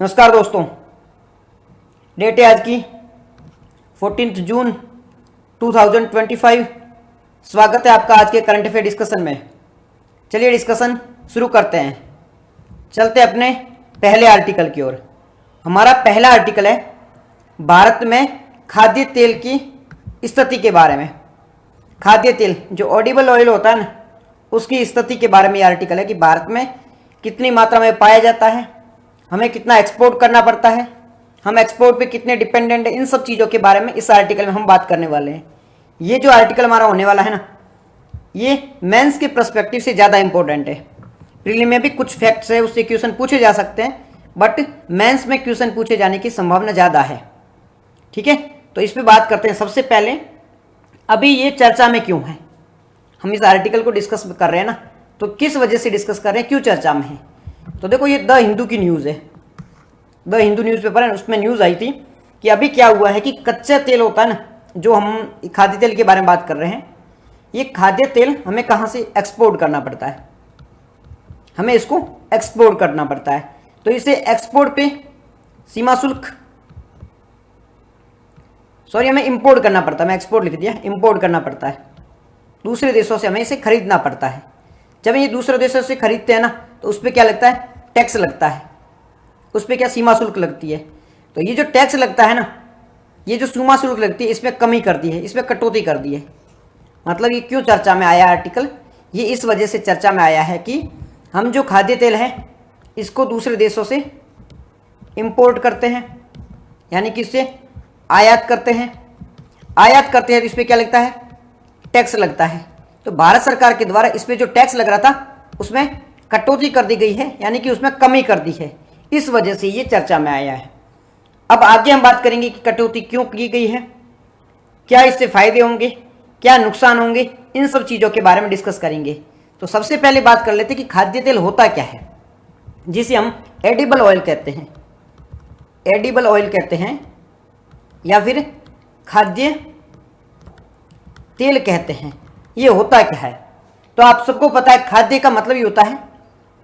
नमस्कार दोस्तों, डेट है आज की 14 जून 2025। स्वागत है आपका आज के करंट अफेयर डिस्कशन में। चलिए डिस्कशन शुरू करते हैं। चलते अपने पहले आर्टिकल की ओर। हमारा पहला आर्टिकल है भारत में खाद्य तेल की स्थिति के बारे में। खाद्य तेल जो ऑडिबल ऑयल होता है ना, उसकी स्थिति के बारे में यह आर्टिकल है कि भारत में कितनी मात्रा में पाया जाता है, हमें कितना एक्सपोर्ट करना पड़ता है, हम एक्सपोर्ट पे कितने डिपेंडेंट हैं, इन सब चीज़ों के बारे में इस आर्टिकल में हम बात करने वाले हैं। ये जो आर्टिकल हमारा होने वाला है ना, ये मेंस के पर्सपेक्टिव से ज़्यादा इंपॉर्टेंट है। प्रीलिम में भी कुछ फैक्ट्स है, उससे क्वेश्चन पूछे जा सकते हैं, बट मेंस में क्वेश्चन पूछे जाने की संभावना ज़्यादा है। ठीक है, तो इस पर बात करते हैं। सबसे पहले अभी ये चर्चा में क्यों है, हम इस आर्टिकल को डिस्कस कर रहे हैं ना, तो किस वजह से डिस्कस कर रहे हैं, क्यों चर्चा में है। तो देखो, ये द हिंदू की न्यूज़ है, द हिंदू न्यूज़पेपर है, उसमें न्यूज़ आई थी कि अभी क्या हुआ है कि कच्चा तेल होता है ना, जो हम खाद्य तेल के बारे में बात कर रहे हैं, ये खाद्य तेल हमें कहाँ से एक्सपोर्ट करना पड़ता है, हमें इसको एक्सपोर्ट करना पड़ता है। तो इसे एक्सपोर्ट पे सीमा शुल्क, सॉरी हमें इंपोर्ट करना पड़ता है, मैं एक्सपोर्ट लिख दिया, इंपोर्ट करना पड़ता है। दूसरे देशों से हमें इसे खरीदना पड़ता है। जब ये दूसरे देशों से खरीदते हैं ना, तो उस पर क्या लगता है, टैक्स लगता है, उस पर क्या सीमा शुल्क लगती है। तो ये जो टैक्स लगता है ना, ये जो सीमा शुल्क लगती है, इसमें कमी कर दी है, इसमें कटौती कर दी है। मतलब ये क्यों चर्चा में आया आर्टिकल, ये इस वजह से चर्चा में आया है कि हम जो खाद्य तेल है इसको दूसरे देशों से इंपोर्ट करते हैं, यानी कि इससे आयात करते हैं। आयात करते हैं तो इस पर क्या लगता है, टैक्स लगता है। तो भारत सरकार के द्वारा इस पर जो टैक्स लग रहा था उसमें कटौती कर दी गई है, यानी कि उसमें कमी कर दी है। इस वजह से ये चर्चा में आया है। अब आगे हम बात करेंगे कि कटौती क्यों की गई है, क्या इससे फायदे होंगे, क्या नुकसान होंगे, इन सब चीज़ों के बारे में डिस्कस करेंगे। तो सबसे पहले बात कर लेते हैं कि खाद्य तेल होता क्या है, जिसे हम एडिबल ऑयल कहते हैं। एडिबल ऑयल कहते हैं या फिर खाद्य तेल कहते हैं। ये होता क्या है, तो आप सबको पता है खाद्य का मतलब ये होता है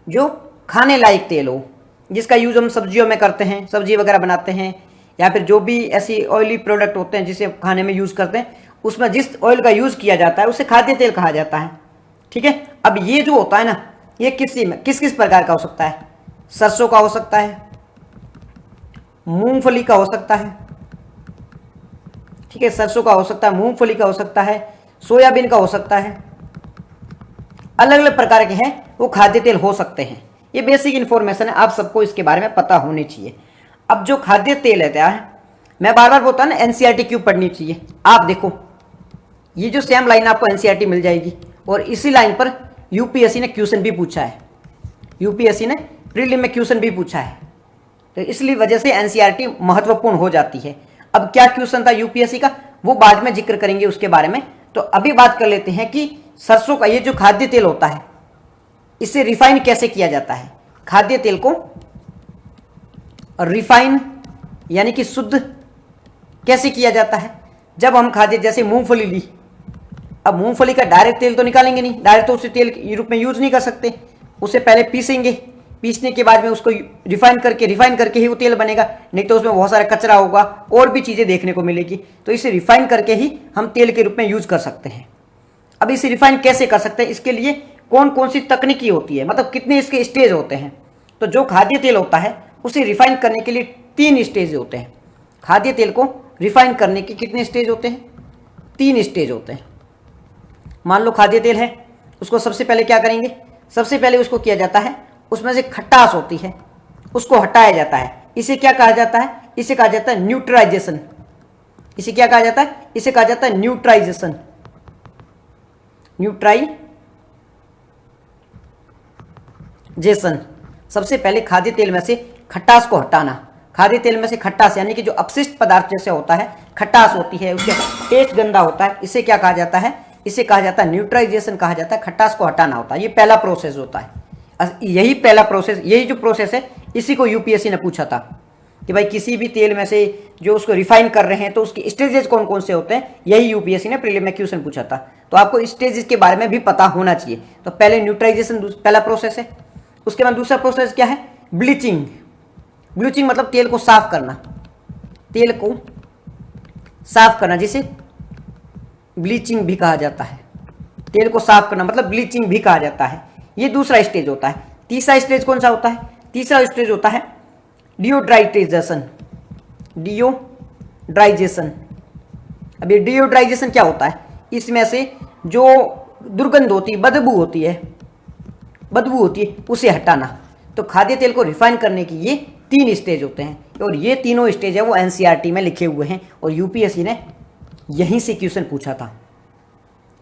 जो खाने लायक तेल हो, जिसका यूज़ हम सब्जियों में करते हैं, सब्जी वगैरह बनाते हैं, या फिर जो भी ऐसी ऑयली प्रोडक्ट होते हैं जिसे खाने में यूज़ करते हैं, उसमें जिस ऑयल का यूज़ किया जाता है उसे खाद्य तेल कहा जाता है। ठीक है, अब ये जो होता है ना, ये किस किस प्रकार का हो सकता है, सरसों का हो सकता है, मूंगफली का हो सकता है, ठीक है, सरसों का हो सकता है, मूंगफली का हो सकता है, सोयाबीन का हो सकता है, अलग अलग प्रकार के हैं वो खाद्य तेल हो सकते हैं। ये बेसिक इन्फॉर्मेशन है, आप सबको इसके बारे में पता होनी चाहिए। अब जो खाद्य तेल है क्या है, मैं बार बार बोलता ना एनसीईआरटी क्यों पढ़नी चाहिए। आप देखो, ये जो सेम लाइन आपको एनसीईआरटी मिल जाएगी, और इसी लाइन पर यूपीएससी ने क्वेश्चन भी पूछा है, यूपीएससी ने प्रीलिम में क्वेश्चन भी पूछा है। तो इसलिए वजह से एनसीईआरटी महत्वपूर्ण हो जाती है। अब क्या क्वेश्चन था यूपीएससी का, वो बाद में जिक्र करेंगे उसके बारे में। तो अभी बात कर लेते हैं कि सरसों का ये जो खाद्य तेल होता है, इसे रिफाइन कैसे किया जाता है। खाद्य तेल को रिफाइन यानी कि शुद्ध कैसे किया जाता है। जब हम खाद्य, जैसे मूंगफली ली, अब मूंगफली का डायरेक्ट तेल तो निकालेंगे नहीं, डायरेक्ट तो उसे तेल के रूप में यूज नहीं कर सकते, उसे पहले पीसेंगे, पीसने के बाद में उसको रिफाइन करके ही वो तेल बनेगा, नहीं तो उसमें बहुत सारा कचरा होगा और भी चीज़ें देखने को मिलेगी। तो इसे रिफाइन करके ही हम तेल के रूप में यूज कर सकते हैं। अब इसे रिफाइन कैसे कर सकते हैं, इसके लिए कौन कौन सी तकनीकी होती है, मतलब कितने इसके स्टेज होते हैं। तो जो खाद्य तेल होता है उसे रिफाइन करने के लिए 3 स्टेज होते हैं। खाद्य तेल को रिफाइन करने के कितने स्टेज होते हैं, 3 स्टेज होते हैं। मान लो खाद्य तेल है, उसको सबसे पहले क्या करेंगे, सबसे पहले उसको किया जाता है, उसमें से खटास होती है उसको हटाया जाता है। इसे क्या कहा जाता है, इसे कहा जाता है न्यूट्राइजेशन। इसे क्या कहा जाता है, इसे कहा जाता है न्यूट्राइजेशन। न्यूट्राइजेशन, सबसे पहले खाद्य तेल में से खटास को हटाना। खाद्य तेल में से खटास यानी कि जो अपशिष्ट पदार्थ जैसे होता है, खटास होती है, उसका टेस्ट गंदा होता है, इसे क्या कहा जाता है, इसे कहा जाता है न्यूट्राइजेशन कहा जाता है। खटास को हटाना होता है, ये पहला प्रोसेस होता है। यही पहला प्रोसेस, यही जो प्रोसेस है, इसी को यूपीएससी ने पूछा था कि भाई किसी भी तेल में से जो उसको रिफाइन कर रहे हैं तो उसके स्टेजेस कौन कौन से होते हैं। यही यूपीएससी ने प्रीलिम में क्वेश्चन पूछा था, तो आपको स्टेजेस के बारे में भी पता होना चाहिए। तो पहले न्यूट्राइजेशन पहला प्रोसेस है। उसके बाद दूसरा प्रोसेस क्या है, ब्लीचिंग। ब्लीचिंग मतलब तेल को साफ करना, तेल को साफ करना, जिसे ब्लीचिंग भी कहा जाता है। तेल को साफ करना मतलब ब्लीचिंग भी कहा जाता है। ये दूसरा स्टेज होता है। तीसरा स्टेज कौन सा होता है? तीसरा स्टेज होता है डियोड्राइजेशन। डियोड्राइजेशन। अब ये डियोड्राइजेशन क्या होता है? इसमें से जो दुर्गंध होती है, बदबू होती है, उसे हटाना। तो खाद्य तेल को रिफाइन करने की ये 3 स्टेज होते हैं, और ये तीनों स्टेज है वो एनसीईआरटी में लिखे हुए हैं, और यूपीएससी ने यहीं से क्वेश्चन पूछा था।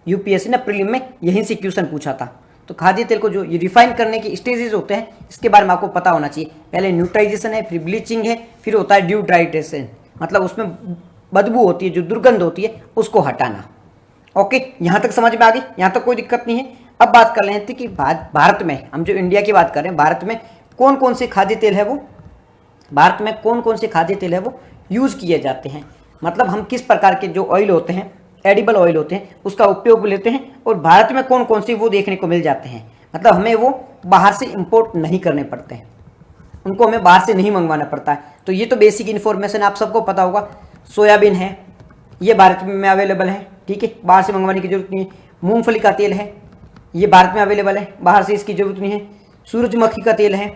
यूपीएससी ने प्रीलिम में यहीं से क्वेश्चन पूछा था। तो खाद्य तेल को जो ये रिफाइन करने के स्टेजेस होते हैं, इसके बारे में आपको पता होना चाहिए। पहले न्यूट्राइजेशन है, फिर ब्लीचिंग है, फिर होता है डियोड्राइजेशन, मतलब उसमें बदबू होती है, जो दुर्गंध होती है, उसको हटाना। ओके, यहाँ तक समझ में आ गई? यहाँ तक कोई दिक्कत नहीं है। अब बात कर लेते हैं कि भारत में, हम जो इंडिया की बात कर रहे हैं, भारत में कौन कौन से खाद्य तेल है वो, भारत में कौन कौन से खाद्य तेल है वो यूज़ किए जाते हैं। मतलब हम किस प्रकार के जो ऑयल होते हैं, एडिबल ऑयल होते हैं, उसका उपयोग लेते हैं, और भारत में कौन कौन से वो देखने को मिल जाते हैं। मतलब हमें वो बाहर से इंपोर्ट नहीं करने पड़ते हैं, उनको हमें बाहर से नहीं मंगवाना पड़ता है। तो ये तो बेसिक इन्फॉर्मेशन आप सबको पता होगा। सोयाबीन है, ये भारत में अवेलेबल है, ठीक है, बाहर से मंगवाने की जरूरत नहीं है। मूंगफली का तेल है, ये भारत में अवेलेबल है, बाहर से इसकी जरूरत नहीं है। सूरजमुखी का तेल है,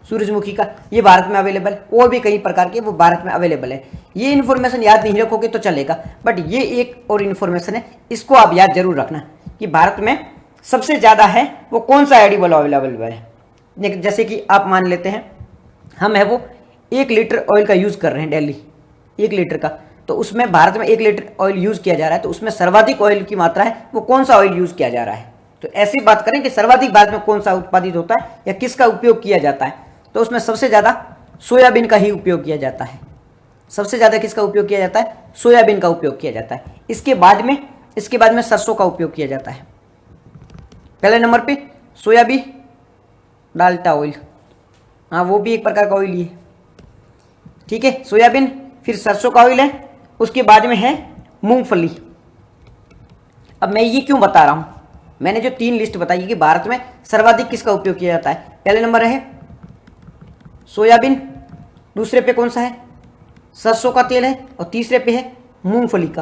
सूरजमुखी का, ये भारत में अवेलेबल, और भी कई प्रकार के वो भारत में अवेलेबल है। ये इन्फॉर्मेशन याद नहीं रखोगे तो चलेगा, बट ये एक और इन्फॉर्मेशन है, इसको आप याद जरूर रखना कि भारत में सबसे ज़्यादा है वो कौन सा एडिबल ऑयल अवेलेबल है। जैसे कि आप मान लेते हैं हम है वो 1 लीटर ऑयल का यूज़ कर रहे हैं डेली, 1 लीटर का, तो उसमें भारत में 1 लीटर ऑयल यूज़ किया जा रहा है, तो उसमें सर्वाधिक ऑयल की मात्रा है वो कौन सा ऑयल यूज़ किया जा रहा है। तो ऐसी बात करें कि सर्वाधिक भारत में कौन सा उत्पादित होता है या किसका उपयोग किया जाता है, तो उसमें सबसे ज़्यादा सोयाबीन का ही उपयोग किया जाता है। सबसे ज़्यादा किसका उपयोग किया जाता है? सोयाबीन का उपयोग किया जाता है। इसके बाद में सरसों का उपयोग किया जाता है। पहले नंबर पे सोयाबीन, डाल्टा ऑयल, हाँ वो भी एक प्रकार का ऑयल ही है, ठीक है, सोयाबीन, फिर सरसों का ऑयल है, उसके बाद में है मूंगफली। अब मैं ये क्यों बता रहा हूँ, मैंने जो 3 लिस्ट बताई कि भारत में सर्वाधिक किसका उपयोग किया जाता है। पहले नंबर है सोयाबीन, दूसरे पे कौन सा है? सरसों का तेल है, और तीसरे पे है मूंगफली का।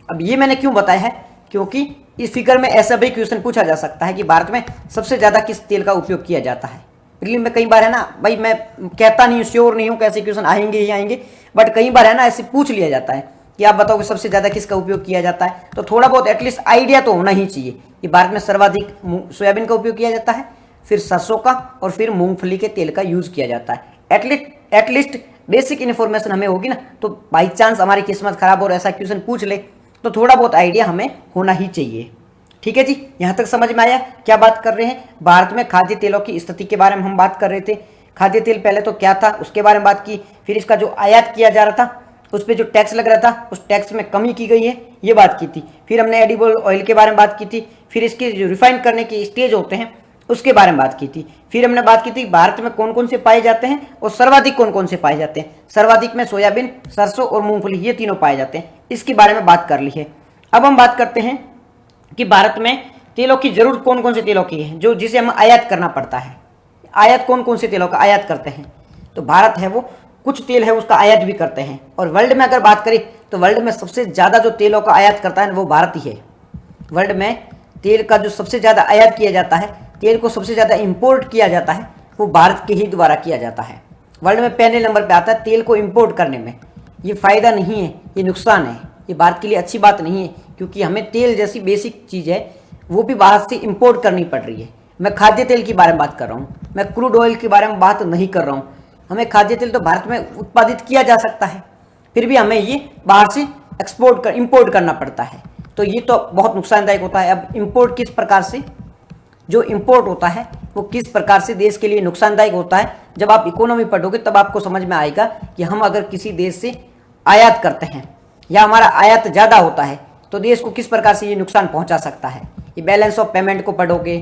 अब ये मैंने क्यों बताया है, क्योंकि इस फिगर में ऐसा भी क्वेश्चन पूछा जा सकता है कि भारत में सबसे ज़्यादा किस तेल का उपयोग किया जाता है। प्रीलिम में कई बार है ना भाई, मैं कहता नहीं हूँ, श्योर नहीं हूँ कैसे क्वेश्चन आएंगे ही आएंगे, बट कई बार है ना ऐसे पूछ लिया जाता है कि आप बताओ कि सबसे ज़्यादा किसका उपयोग किया जाता है। तो थोड़ा बहुत एटलीस्ट आइडिया तो होना ही चाहिए कि भारत में सर्वाधिक सोयाबीन का उपयोग किया जाता है, फिर सरसों का, और फिर मूंगफली के तेल का यूज़ किया जाता है। एटलीस्ट बेसिक इन्फॉर्मेशन हमें होगी ना, तो बाई चांस हमारी किस्मत खराब हो और ऐसा क्वेश्चन पूछ ले तो थोड़ा बहुत आइडिया हमें होना ही चाहिए। ठीक है जी, यहाँ तक समझ में आया क्या बात कर रहे हैं। भारत में खाद्य तेलों की स्थिति के बारे में हम बात कर रहे थे। खाद्य तेल पहले तो क्या था उसके बारे में बात की, फिर इसका जो आयात किया जा रहा था उस पर जो टैक्स लग रहा था उस टैक्स में कमी की गई है ये बात की थी, फिर हमने एडिबल ऑयल के बारे में बात की थी, फिर इसके जो रिफाइन करने के स्टेज होते हैं उसके बारे में बात की थी, फिर हमने बात की थी भारत में कौन कौन से पाए जाते हैं और सर्वाधिक कौन कौन से पाए जाते हैं। सर्वाधिक में सोयाबीन, सरसों और मूंगफली ये तीनों पाए जाते हैं, इसके बारे में बात कर ली है। अब हम बात करते हैं कि भारत में तेलों की जरूरत कौन कौन से तेलों की है जो जिसे हम आयात करना पड़ता है। आयात कौन कौन से तेलों का आयात करते हैं, तो भारत है वो कुछ तेल है उसका आयात भी करते हैं। और वर्ल्ड में अगर बात करें तो वर्ल्ड में सबसे ज़्यादा जो तेलों का आयात करता है वो भारत ही है। वर्ल्ड में तेल का जो सबसे ज़्यादा आयात किया जाता है, तेल को सबसे ज़्यादा इंपोर्ट किया जाता है वो भारत के ही द्वारा किया जाता है। वर्ल्ड में पहले नंबर पे आता है तेल को इंपोर्ट करने में। ये फ़ायदा नहीं है, ये नुकसान है, ये भारत के लिए अच्छी बात नहीं है, क्योंकि हमें तेल जैसी बेसिक चीज़ है वो भी बाहर से इंपोर्ट करनी पड़ रही है। मैं खाद्य तेल के बारे में बात कर रहा हूँ, मैं क्रूड ऑयल के बारे में बात नहीं कर रहा हूँ। हमें खाद्य तेल तो भारत में उत्पादित किया जा सकता है, फिर भी हमें ये बाहर से इंपोर्ट करना पड़ता है, तो ये तो बहुत नुकसानदायक होता है। अब इंपोर्ट किस प्रकार से, जो इंपोर्ट होता है वो किस प्रकार से देश के लिए नुकसानदायक होता है, जब आप इकोनॉमी पढ़ोगे तब आपको समझ में आएगा कि हम अगर किसी देश से आयात करते हैं या हमारा आयात ज़्यादा होता है तो देश को किस प्रकार से ये नुकसान पहुंचा सकता है। ये बैलेंस ऑफ पेमेंट को पढ़ोगे,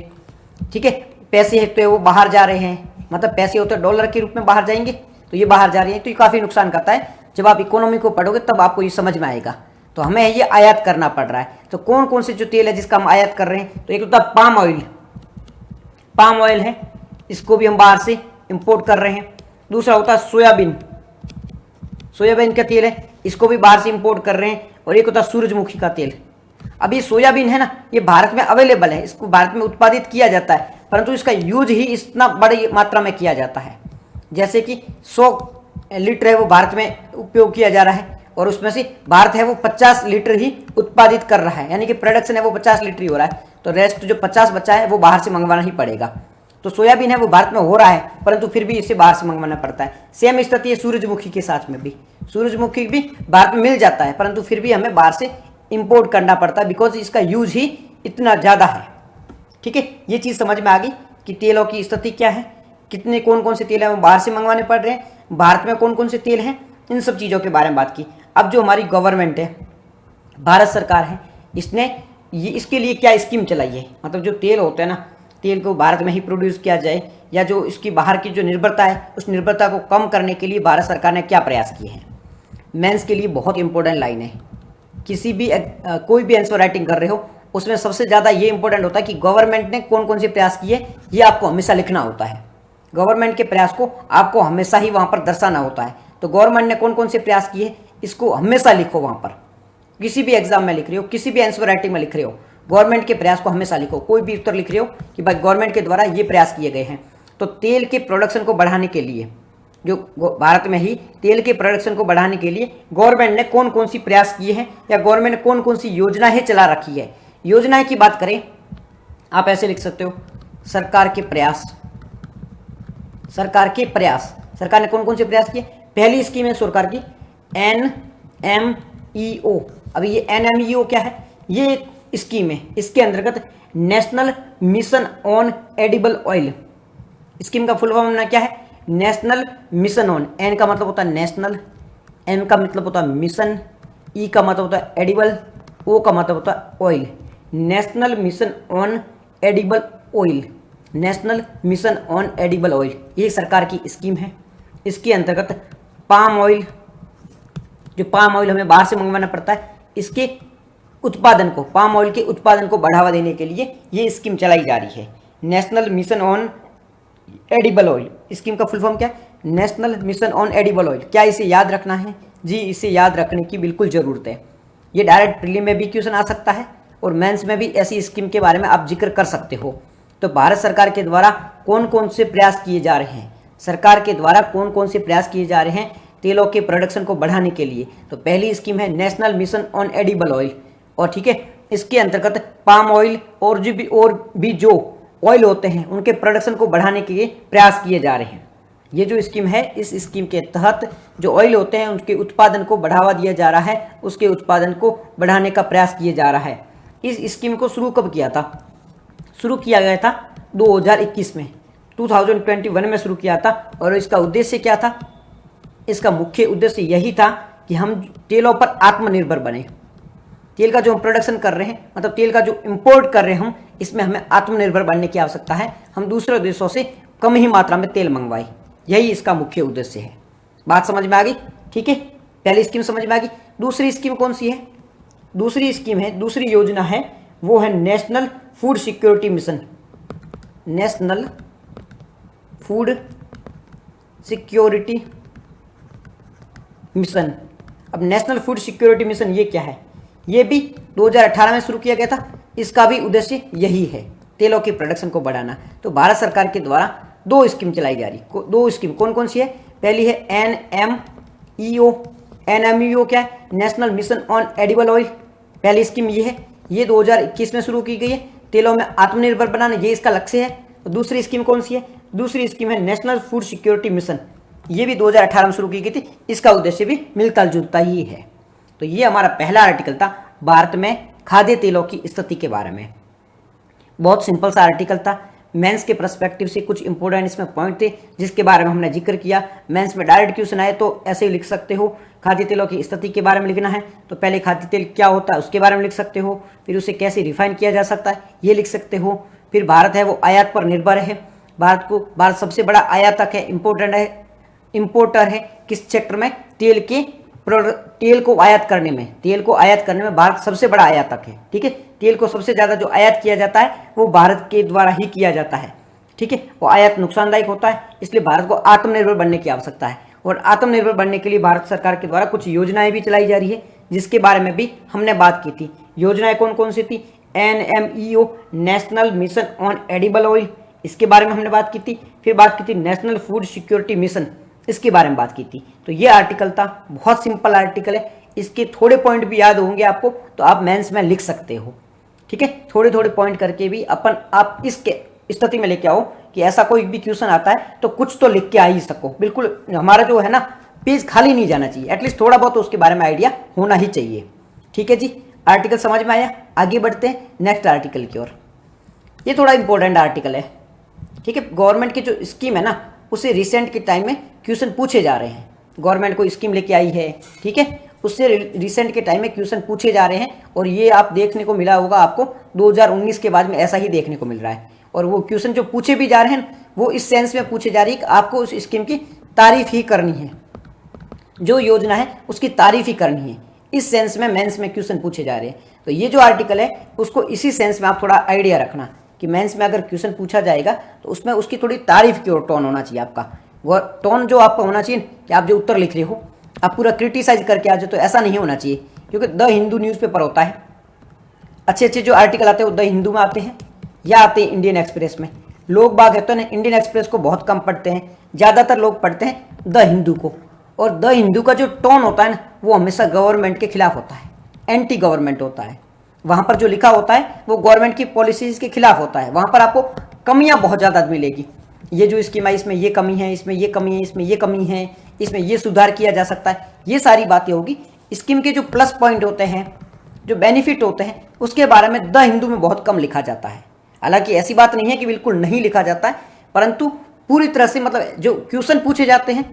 ठीक है, पैसे हैं तो वो बाहर जा रहे हैं, मतलब पैसे होते हैं डॉलर के रूप में बाहर जाएंगे तो ये बाहर जा रहे हैं, तो ये काफ़ी नुकसान करता है। जब आप इकोनॉमी को पढ़ोगे तब आपको ये समझ में आएगा। तो हमें ये आयात करना पड़ रहा है। तो कौन कौन से जो तेल है जिसका हम आयात कर रहे हैं, तो एक होता है पाम ऑयल, पाम ऑयल है, इसको भी हम बाहर से इंपोर्ट कर रहे हैं। दूसरा होता है सोयाबीन, सोयाबीन का तेल है, इसको भी बाहर से इंपोर्ट कर रहे हैं। और एक होता है सूरजमुखी का तेल। अब ये सोयाबीन है ना, ये भारत में अवेलेबल है, इसको भारत में उत्पादित किया जाता है, परंतु इसका यूज ही इतना बड़ी मात्रा में किया जाता है। जैसे कि 100 लीटर है वो भारत में उपयोग किया जा रहा है, और उसमें से भारत है वो 50 लीटर ही उत्पादित कर रहा है, यानी कि प्रोडक्शन है वो 50 लीटर ही हो रहा है, तो रेस्ट जो 50 बचा है वो बाहर से मंगवाना ही पड़ेगा। तो सोयाबीन है वो भारत में हो रहा है, परंतु फिर भी इसे बाहर से मंगवाना पड़ता है। सेम स्थिति है सूरजमुखी के साथ में भी, सूरजमुखी भी भारत में मिल जाता है, परंतु फिर भी हमें बाहर से इंपोर्ट करना पड़ता है, बिकॉज इसका यूज ही इतना ज़्यादा है। ठीक है, ये चीज़ समझ में आ गई कि तेलों की स्थिति क्या है, कितने कौन कौन से तेल हैं वो बाहर से मंगवाने पड़ रहे हैं, भारत में कौन कौन से तेल हैं, इन सब चीज़ों के बारे में बात की। अब जो हमारी गवर्नमेंट है, भारत सरकार है, इसने ये इसके लिए क्या स्कीम चलाई है, मतलब जो तेल होते हैं ना, तेल को भारत में ही प्रोड्यूस किया जाए, या जो इसकी बाहर की जो निर्भरता है उस निर्भरता को कम करने के लिए भारत सरकार ने क्या प्रयास किए हैं। मेंस के लिए बहुत इंपॉर्टेंट लाइन है, किसी भी कोई भी आंसर राइटिंग कर रहे हो उसमें सबसे ज़्यादा ये इंपॉर्टेंट होता है कि गवर्नमेंट ने कौन कौन से प्रयास किए, ये आपको हमेशा लिखना होता है। गवर्नमेंट के प्रयास को आपको हमेशा ही वहाँ पर दर्शाना होता है। तो गवर्नमेंट ने कौन कौन से प्रयास किए इसको हमेशा लिखो, वहाँ पर किसी भी एग्जाम में लिख रहे हो, किसी भी आंसर राइटिंग में लिख रहे हो, गवर्नमेंट के प्रयास को हमेशा लिखो। कोई भी उत्तर लिख रहे हो कि भाई गवर्नमेंट के द्वारा ये प्रयास किए गए हैं। तो तेल के प्रोडक्शन को बढ़ाने के लिए, जो भारत में ही तेल के प्रोडक्शन को बढ़ाने के लिए गवर्नमेंट ने कौन कौन सी प्रयास किए हैं, या गवर्नमेंट ने कौन कौन सी योजनाएं चला रखी है। योजनाएं की बात करें, आप ऐसे लिख सकते हो, सरकार के प्रयास, सरकार के प्रयास, सरकार ने कौन कौन से प्रयास किए। पहली स्कीम है सरकार की NMEO। अभी ये NMEO क्या है, ये एक स्कीम है, इसके अंतर्गत national mission on edible oil. Scheme का फुल फॉर्म क्या है, नेशनल मिशन ऑन, एन का मतलब होता है नेशनल, एम का मतलब होता है मिशन, ई का मतलब होता है एडिबल, ओ का मतलब होता है oil. National mission on edible oil, national mission on edible oil, ये सरकार की स्कीम है। इसके अंतर्गत पाम ऑयल, जो पाम ऑयल हमें बाहर से मंगवाना पड़ता है, इसके उत्पादन को, पाम ऑयल के उत्पादन को बढ़ावा देने के लिए ये स्कीम चलाई जा रही है, national mission on edible oil. Scheme का फुल फॉर्म क्या है, national mission on edible oil. क्या इसे याद रखना है जी, इसे याद रखने की बिल्कुल ज़रूरत है। ये डायरेक्ट प्रीलिम में भी क्वेश्चन आ सकता है, और मेंस में भी ऐसी स्कीम के बारे में आप जिक्र कर सकते हो। तो भारत सरकार के द्वारा कौन कौन से प्रयास किए जा रहे हैं, सरकार के द्वारा कौन कौन से प्रयास किए जा रहे हैं तेलों के प्रोडक्शन को बढ़ाने के लिए। तो पहली स्कीम है national mission on edible oil, और ठीक है, इसके अंतर्गत पाम ऑयल और भी जो ऑयल होते हैं उनके प्रोडक्शन को बढ़ाने के लिए प्रयास किए जा रहे हैं। ये जो स्कीम है, इस स्कीम के तहत जो ऑयल होते हैं उनके उत्पादन को बढ़ावा दिया जा रहा है, उसके उत्पादन को बढ़ाने का प्रयास किया जा रहा है। इस स्कीम को शुरू कब किया था, शुरू किया गया था 2021 में, 2021 में शुरू किया था। और इसका उद्देश्य क्या था, इसका मुख्य उद्देश्य यही था कि हम तेलों पर आत्मनिर्भर बने। तेल का जो हम प्रोडक्शन कर रहे हैं, मतलब तेल का जो इंपोर्ट कर रहे हैं हम, इसमें हमें आत्मनिर्भर बनने की आवश्यकता है। हम दूसरे देशों से कम ही मात्रा में तेल मंगवाएं, यही इसका मुख्य उद्देश्य है। बात समझ में आ गई, ठीक है, पहली स्कीम समझ में आ गई। दूसरी स्कीम कौन सी है, दूसरी स्कीम है, दूसरी योजना है, वो है national food security mission, national food security mission. अब नेशनल फूड सिक्योरिटी मिशन ये क्या है, ये भी 2018 में शुरू किया गया था। इसका भी उद्देश्य यही है, तेलों की प्रोडक्शन को बढ़ाना। तो भारत सरकार के द्वारा दो स्कीम चलाई जा रही, दो स्कीम कौन कौन सी है। पहली है NMEO। NMEO क्या है, national mission on edible oil. पहली स्कीम ये है, ये 2021 में शुरू की गई है, तेलों में आत्मनिर्भर बनाना, ये इसका लक्ष्य है। तो दूसरी स्कीम कौन सी है, दूसरी स्कीम है नेशनल फूड सिक्योरिटी मिशन, ये भी 2018 में शुरू की गई थी। इसका उद्देश्य भी मिलता जुलता ही है। तो ये हमारा पहला आर्टिकल था भारत में खाद्य तेलों की स्थिति के बारे में। बहुत सिंपल सा आर्टिकल था, मेंस के पर्सपेक्टिव से कुछ इंपॉर्टेंट इसमें पॉइंट थे जिसके बारे में हमने जिक्र किया। मेंस में डायरेक्ट क्वेश्चन आए तो ऐसे ही लिख सकते हो, खाद्य तेलों की स्थिति के बारे में लिखना है तो पहले खाद्य तेल क्या होता है उसके बारे में लिख सकते हो, फिर उसे कैसे रिफाइन किया जा सकता है ये लिख सकते हो। फिर भारत है वो आयात पर निर्भर है, भारत सबसे बड़ा आयातक है, इम्पोर्टर है किस सेक्टर में, तेल को आयात करने में, तेल को आयात करने में भारत सबसे बड़ा आयातक है। ठीक है, तेल को सबसे ज़्यादा जो आयात किया जाता है वो भारत के द्वारा ही किया जाता है। ठीक है, वो आयात नुकसानदायक होता है, इसलिए भारत को आत्मनिर्भर बनने की आवश्यकता है। और आत्मनिर्भर बनने के लिए भारत सरकार के द्वारा कुछ योजनाएं भी चलाई जा रही है, जिसके बारे में भी हमने बात की थी। योजनाएं कौन कौन सी थी? NMEO, national mission on edible oil, इसके बारे में हमने बात की थी। फिर बात की थी नेशनल फूड सिक्योरिटी मिशन, इसके बारे में बात की थी। तो ये आर्टिकल था, बहुत सिंपल आर्टिकल है, इसके थोड़े पॉइंट भी याद होंगे आपको तो आप मेंस में लिख सकते हो। ठीक है, थोड़े थोड़े पॉइंट करके भी आप इसके स्थिति में लेके आओ कि ऐसा कोई भी क्वेश्चन आता है तो कुछ तो लिख के आ ही सको। बिल्कुल हमारा जो है ना पेज खाली नहीं जाना चाहिए, एटलीस्ट थोड़ा बहुत उसके बारे में आइडिया होना ही चाहिए। ठीक है जी, आर्टिकल समझ में आया? आगे बढ़ते हैं नेक्स्ट आर्टिकल की ओर। ये थोड़ा इंपॉर्टेंट आर्टिकल है। ठीक है, गवर्नमेंट की जो स्कीम है ना उससे रिसेंट के टाइम में क्वेश्चन पूछे जा रहे हैं। गवर्नमेंट को स्कीम लेके आई है, ठीक है, उससे रिसेंट के टाइम में क्वेश्चन पूछे जा रहे हैं। और ये आप देखने को मिला होगा आपको 2019 के बाद में ऐसा ही देखने को मिल रहा है। और वो क्वेश्चन जो पूछे भी जा रहे हैं वो इस सेंस में पूछे जा रही है कि आपको उस स्कीम की तारीफ ही करनी है, जो योजना है उसकी तारीफ ही करनी है। इस सेंस में मेंस में क्वेश्चन पूछे जा रहे हैं। तो ये जो आर्टिकल है उसको इसी सेंस में आप थोड़ा आइडिया रखना कि मेंस में अगर क्वेश्चन पूछा जाएगा तो उसमें उसकी थोड़ी तारीफ की ओर टोन होना चाहिए आपका। वो टोन जो आपका होना चाहिए कि आप जो उत्तर लिख रहे हो आप पूरा क्रिटिसाइज करके आ जाओ, तो ऐसा नहीं होना चाहिए। क्योंकि द हिंदू न्यूज़पेपर होता है, अच्छे अच्छे जो आर्टिकल आते हैं वो द हिंदू में आते हैं या आते हैं इंडियन एक्सप्रेस में। लोग बाग है तो ना इंडियन एक्सप्रेस को बहुत कम पढ़ते हैं, ज़्यादातर लोग पढ़ते हैं द हिंदू को। और द हिंदू का जो टोन होता है ना वो हमेशा गवर्नमेंट के खिलाफ होता है, एंटी गवर्नमेंट होता है। वहाँ पर जो लिखा होता है वो गवर्नमेंट की पॉलिसीज़ के खिलाफ होता है। वहाँ पर आपको कमियाँ बहुत ज़्यादा मिलेगी। ये जो स्कीम है इसमें ये कमी है, इसमें ये कमी है, इसमें ये कमी है, इसमें ये सुधार किया जा सकता है, ये सारी बातें होगी। स्कीम के जो प्लस पॉइंट होते हैं, जो बेनिफिट होते हैं, उसके बारे में द हिंदू में बहुत कम लिखा जाता है। हालांकि ऐसी बात नहीं है कि बिल्कुल नहीं लिखा जाता है, परंतु पूरी तरह से मतलब जो क्वेश्चन पूछे जाते हैं,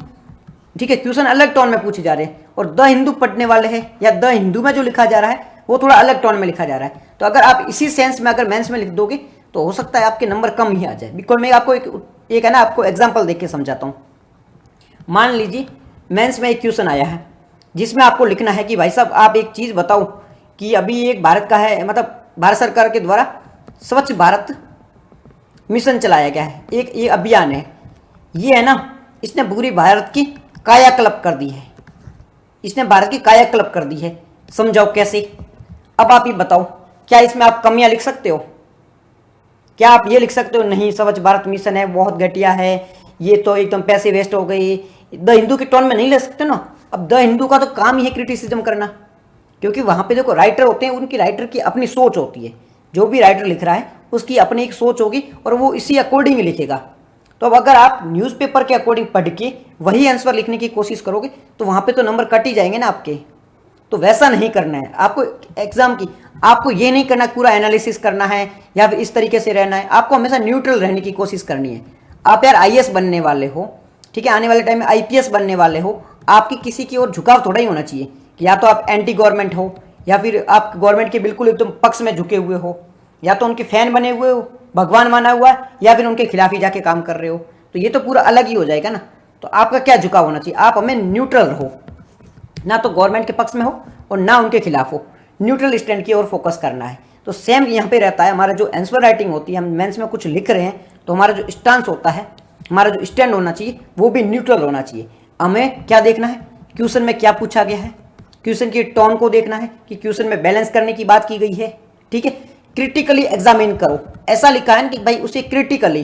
ठीक है, क्वेश्चन अलग टोन में पूछे जा रहे हैं और द हिंदू पढ़ने वाले हैं या द हिंदू में जो लिखा जा रहा है वो थोड़ा अलग टोन में लिखा जा रहा है। तो अगर आप इसी सेंस में अगर मेंस में लिख दोगे तो हो सकता है आपके नंबर कम ही आ जाए। बिल्कुल मैं आपको एक है ना आपको एग्जाम्पल देख के समझाता हूँ। मान लीजिए मेंस में एक क्वेश्चन आया है जिसमें आपको लिखना है कि भाई साहब आप एक चीज़ बताओ कि अभी एक भारत का है, मतलब भारत सरकार के द्वारा स्वच्छ भारत मिशन चलाया गया है, एक ये अभियान है, ये है ना इसने पूरी भारत की कायाकल्प कर दी है, इसने भारत की कायाकल्प कर दी है। समझाओ कैसे? अब आप ये बताओ, क्या इसमें आप कमियां लिख सकते हो? क्या आप ये लिख सकते हो नहीं स्वच्छ भारत मिशन है बहुत घटिया है, ये तो एकदम पैसे वेस्ट हो गए? द हिंदू के टोन में नहीं ले सकते ना। अब द हिंदू का तो काम ही है क्रिटिसिज्म करना, क्योंकि वहाँ पे देखो राइटर होते हैं, उनकी राइटर की अपनी सोच होती है। जो भी राइटर लिख रहा है उसकी अपनी एक सोच होगी और वो इसी अकॉर्डिंग लिखेगा। तो अब अगर आप न्यूज़पेपर के अकॉर्डिंग पढ़ के वही आंसर लिखने की कोशिश करोगे तो वहाँ पे तो नंबर कट ही जाएंगे ना आपके। तो वैसा नहीं करना है आपको एग्जाम की, आपको ये नहीं करना पूरा एनालिसिस करना है या फिर इस तरीके से रहना है। आपको हमेशा न्यूट्रल रहने की कोशिश करनी है। आप यार IAS बनने वाले हो, ठीक है, आने वाले टाइम में IPS बनने वाले हो, आपकी किसी की ओर झुकाव थोड़ा ही होना चाहिए कि या तो आप एंटी गवर्नमेंट हो या फिर आप गवर्नमेंट के बिल्कुल एकदम पक्ष में झुके हुए हो, या तो उनके फैन बने हुए हो, भगवान माना हुआ है, या फिर उनके खिलाफ ही जाके काम कर रहे हो। तो ये तो पूरा अलग ही हो जाएगा ना। तो आपका क्या झुकाव होना चाहिए? आप हमें न्यूट्रल रहो, ना तो गवर्नमेंट के पक्ष में हो और ना उनके खिलाफ हो, न्यूट्रल स्टैंड की ओर फोकस करना है। तो सेम यहाँ पे रहता है हमारा जो आंसर राइटिंग होती है, हम मेंस में कुछ लिख रहे हैं तो हमारा जो स्टांस होता है, हमारा जो स्टैंड होना चाहिए वो भी न्यूट्रल होना चाहिए। हमें क्या देखना है, क्वेश्चन में क्या पूछा गया है, क्वेश्चन की टोन को देखना है कि क्वेश्चन में बैलेंस करने की बात की गई है, ठीक है। क्रिटिकली एग्जामिन करो, ऐसा लिखा है ना कि भाई उसे क्रिटिकली,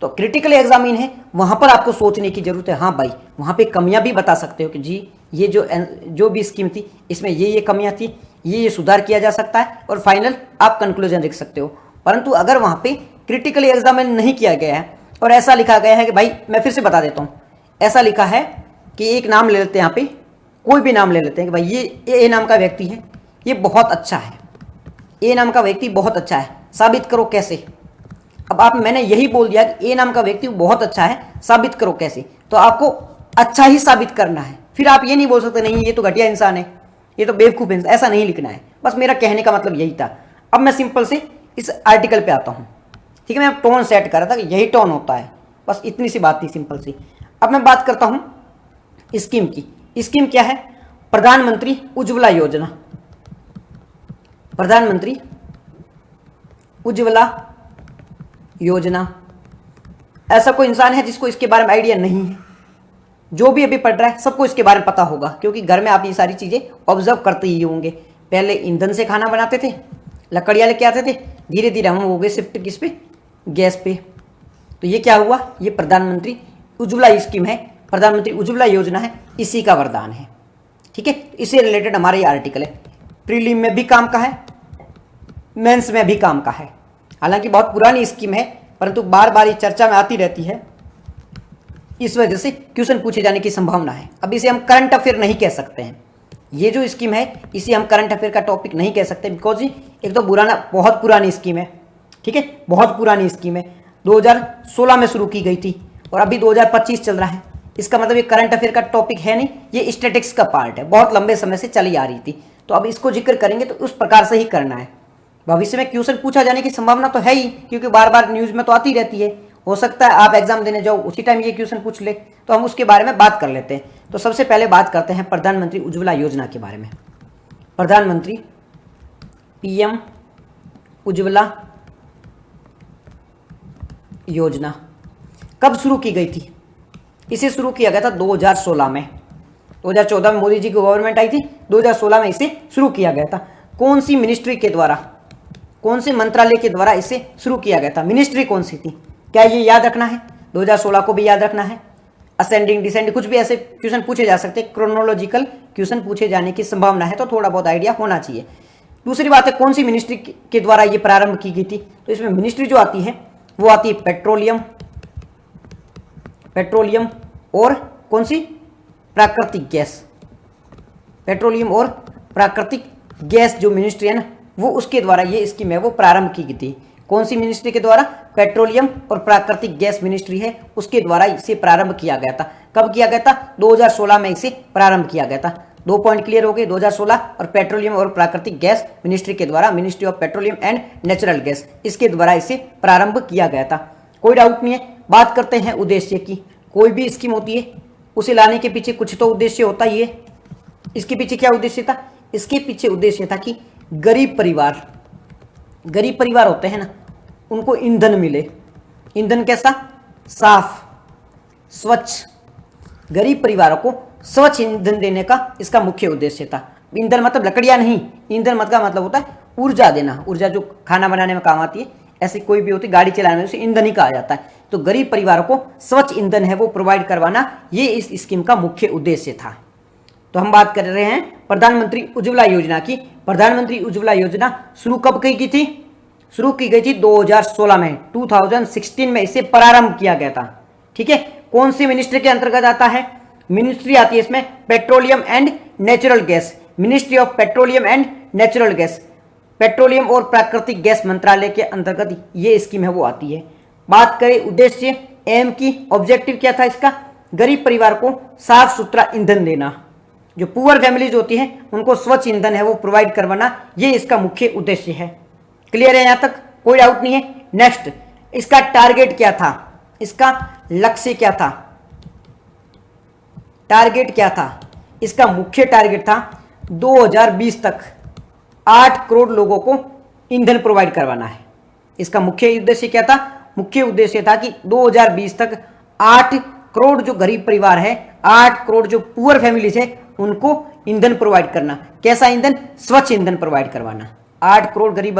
तो क्रिटिकली एग्जामिन है, वहां पर आपको सोचने की जरूरत है। हाँ भाई, वहां पे कमियां भी बता सकते हो कि जी ये जो भी स्कीम थी इसमें ये कमियां थी, ये सुधार किया जा सकता है, और फाइनल आप कंक्लूजन लिख सकते हो। परंतु अगर वहां पे क्रिटिकली एग्जामिन नहीं किया गया है और ऐसा लिखा गया है कि भाई, मैं फिर से बता देता हूँ, ऐसा लिखा है कि एक नाम ले लेते हैं, यहाँ पे कोई भी नाम ले लेते हैं कि भाई ये ए नाम का व्यक्ति है, ये बहुत अच्छा है, ए नाम का व्यक्ति बहुत अच्छा है, साबित करो कैसे। अब मैंने यही बोल दिया कि ए नाम का व्यक्ति बहुत अच्छा है, साबित करो कैसे। तो आपको अच्छा ही साबित करना है, फिर आप ये नहीं बोल सकते नहीं ये तो घटिया इंसान है, ये तो बेवकूफ़ इंसान, ऐसा नहीं लिखना है। बस मेरा कहने का मतलब यही था। अब मैं सिंपल से इस आर्टिकल पे आता हूँ, ठीक है। मैं टोन सेट कर रहा था कि यही टोन होता है, बस इतनी सी बात थी सिंपल सी। अब मैं बात करता हूँ स्कीम की। स्कीम क्या है? प्रधानमंत्री उज्ज्वला योजना। प्रधानमंत्री उज्ज्वला योजना ऐसा कोई इंसान है जिसको इसके बारे में आइडिया नहीं है? जो भी अभी पढ़ रहा है सबको इसके बारे में पता होगा, क्योंकि घर में आप ये सारी चीज़ें ऑब्जर्व करते ही होंगे। पहले ईंधन से खाना बनाते थे, लकड़ियाँ लेके आते थे, धीरे धीरे हम हो गए शिफ्ट किस पे, गैस पे। तो ये क्या हुआ, ये प्रधानमंत्री उज्ज्वला स्कीम है, प्रधानमंत्री उज्ज्वला योजना है, इसी का वरदान है। ठीक है, इससे रिलेटेड हमारा ये आर्टिकल है। प्रीलिम में भी काम का है, मेंस में भी काम का है। हालांकि बहुत पुरानी स्कीम है, परंतु बार बार ये चर्चा में आती रहती है, इस वजह से क्वेश्चन पूछे जाने की संभावना है। अब इसे हम करंट अफेयर नहीं कह सकते हैं, ये जो स्कीम है इसे हम करंट अफेयर का टॉपिक नहीं कह सकते, बिकॉज एक तो बहुत पुरानी स्कीम है। ठीक है, बहुत पुरानी स्कीम है, 2016 में शुरू की गई थी और अभी 2025 चल रहा है। इसका मतलब ये करंट अफेयर का टॉपिक है नहीं, ये स्टैटिक्स का पार्ट है, बहुत लंबे समय से चली आ रही थी। तो अब इसको जिक्र करेंगे तो उस प्रकार से ही करना है। भविष्य में क्वेश्चन पूछा जाने की संभावना तो है ही, क्योंकि बार बार न्यूज में तो आती रहती है। हो सकता है आप एग्जाम देने जाओ उसी टाइम ये क्वेश्चन पूछ ले, तो हम उसके बारे में बात कर लेते हैं। तो सबसे पहले बात करते हैं प्रधानमंत्री उज्ज्वला योजना के बारे में। प्रधानमंत्री पीएम उज्ज्वला योजना कब शुरू की गई थी? इसे शुरू किया गया था 2016 में। 2014 में मोदी जी की गवर्नमेंट आई थी, 2016 में इसे शुरू किया गया था। कौन सी मिनिस्ट्री के द्वारा, कौन से मंत्रालय के द्वारा इसे शुरू किया गया था? मिनिस्ट्री कौन सी थी? क्या ये याद रखना है? 2016 को भी याद रखना है। असेंडिंग डिसेंडिंग कुछ भी ऐसे क्वेश्चन पूछे जा सकते हैं, क्रोनोलॉजिकल क्वेश्चन पूछे जाने की संभावना है, तो थोड़ा बहुत आइडिया होना चाहिए। दूसरी बात है, कौन सी मिनिस्ट्री के द्वारा ये प्रारंभ की गई थी? तो इसमें मिनिस्ट्री जो आती है वो आती है पेट्रोलियम और कौन सी, प्राकृतिक गैस। पेट्रोलियम और प्राकृतिक गैस जो मिनिस्ट्री है ना, वो उसके द्वारा ये स्कीम है वो प्रारंभ की गई थी। कौन सी मिनिस्ट्री के द्वारा? पेट्रोलियम और प्राकृतिक गैस मिनिस्ट्री है, उसके द्वारा इसे प्रारंभ किया गया था। कब किया गया था? 2016 में इसे प्रारंभ किया गया था। 2 पॉइंट क्लियर हो गए, 2016 और पेट्रोलियम और प्राकृतिक गैस मिनिस्ट्री के द्वारा, ministry of petroleum and natural gas, इसके द्वारा इसे प्रारंभ किया गया था। कोई डाउट नहीं है। बात करते हैं उद्देश्य की। कोई भी स्कीम होती है उसे लाने के पीछे कुछ तो उद्देश्य होता ही है। इसके पीछे क्या उद्देश्य था? इसके पीछे उद्देश्य था कि गरीब परिवार होते हैं ना, उनको ईंधन मिले। ईंधन कैसा? साफ, स्वच्छ। गरीब परिवारों को स्वच्छ ईंधन देने का इसका मुख्य उद्देश्य था। ईंधन मतलब लकड़ियां नहीं, ईंधन मतलब होता है ऊर्जा देना। ऊर्जा जो खाना बनाने में काम आती है, ऐसी कोई भी होती, गाड़ी चलाने में उसे ईंधन ही कहा जाता है। तो गरीब परिवारों को स्वच्छ ईंधन है वो प्रोवाइड करवाना, ये इस स्कीम का मुख्य उद्देश्य था। तो हम बात कर रहे हैं प्रधानमंत्री उज्ज्वला योजना की। प्रधानमंत्री उज्ज्वला योजना शुरू कब की थी? शुरू की गई थी 2016 में, 2016 में इसे प्रारंभ किया गया था। ठीक है, कौन सी मिनिस्ट्री के अंतर्गत आता है? मिनिस्ट्री आती है इसमें petroleum and natural gas, ministry of petroleum and natural gas. Petroleum और प्राकृतिक गैस मंत्रालय के अंतर्गत ये स्कीम है वो आती है। बात करें उद्देश्य, एम की, ऑब्जेक्टिव क्या था इसका? गरीब परिवार को साफ सुथरा ईंधन देना। जो पुअर फैमिलीज होती है उनको स्वच्छ ईंधन है वो प्रोवाइड करवाना, ये इसका मुख्य उद्देश्य है। क्लियर है यहां तक? कोई डाउट नहीं है। नेक्स्ट, इसका टारगेट क्या था? इसका लक्ष्य क्या था? टारगेट क्या था? इसका मुख्य टारगेट था 2020 तक 8 करोड़ लोगों को ईंधन प्रोवाइड करवाना है। इसका मुख्य उद्देश्य क्या था? मुख्य उद्देश्य था कि 2020 तक 8 करोड़ जो गरीब परिवार है, 8 करोड़ जो पुअर फैमिलीज है, उनको ईंधन प्रोवाइड करना। कैसा ईंधन? स्वच्छ ईंधन प्रोवाइड करवाना। 8 करोड़ गरीब,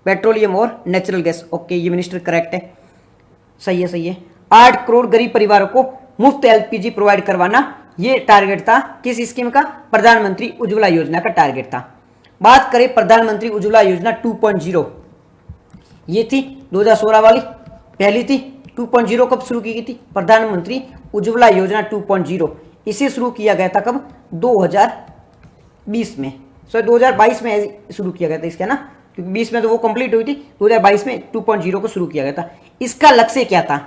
पेट्रोलियम और नेचुरल गैस, ओके ये मिनिस्टर करेक्ट है, सही है सही है। 8 करोड़ गरीब परिवारों को मुफ्त एलपीजी प्रोवाइड करवाना, ये टारगेट था किस स्कीम का? प्रधानमंत्री उज्ज्वला योजना का टारगेट था। बात करें प्रधानमंत्री उज्ज्वला योजना 2.0, ये थी 2016 वाली, पहली थी। 2.0 कब शुरू की गई थी? प्रधानमंत्री उज्ज्वला योजना 2.0 इसे शुरू किया गया था कब? 2020 में, सॉरी 2022 में शुरू किया गया था इसका ना, क्योंकि 20 में तो वो कंप्लीट हुई थी, 2022 में 2.0 को शुरू किया गया था। इसका लक्ष्य क्या था?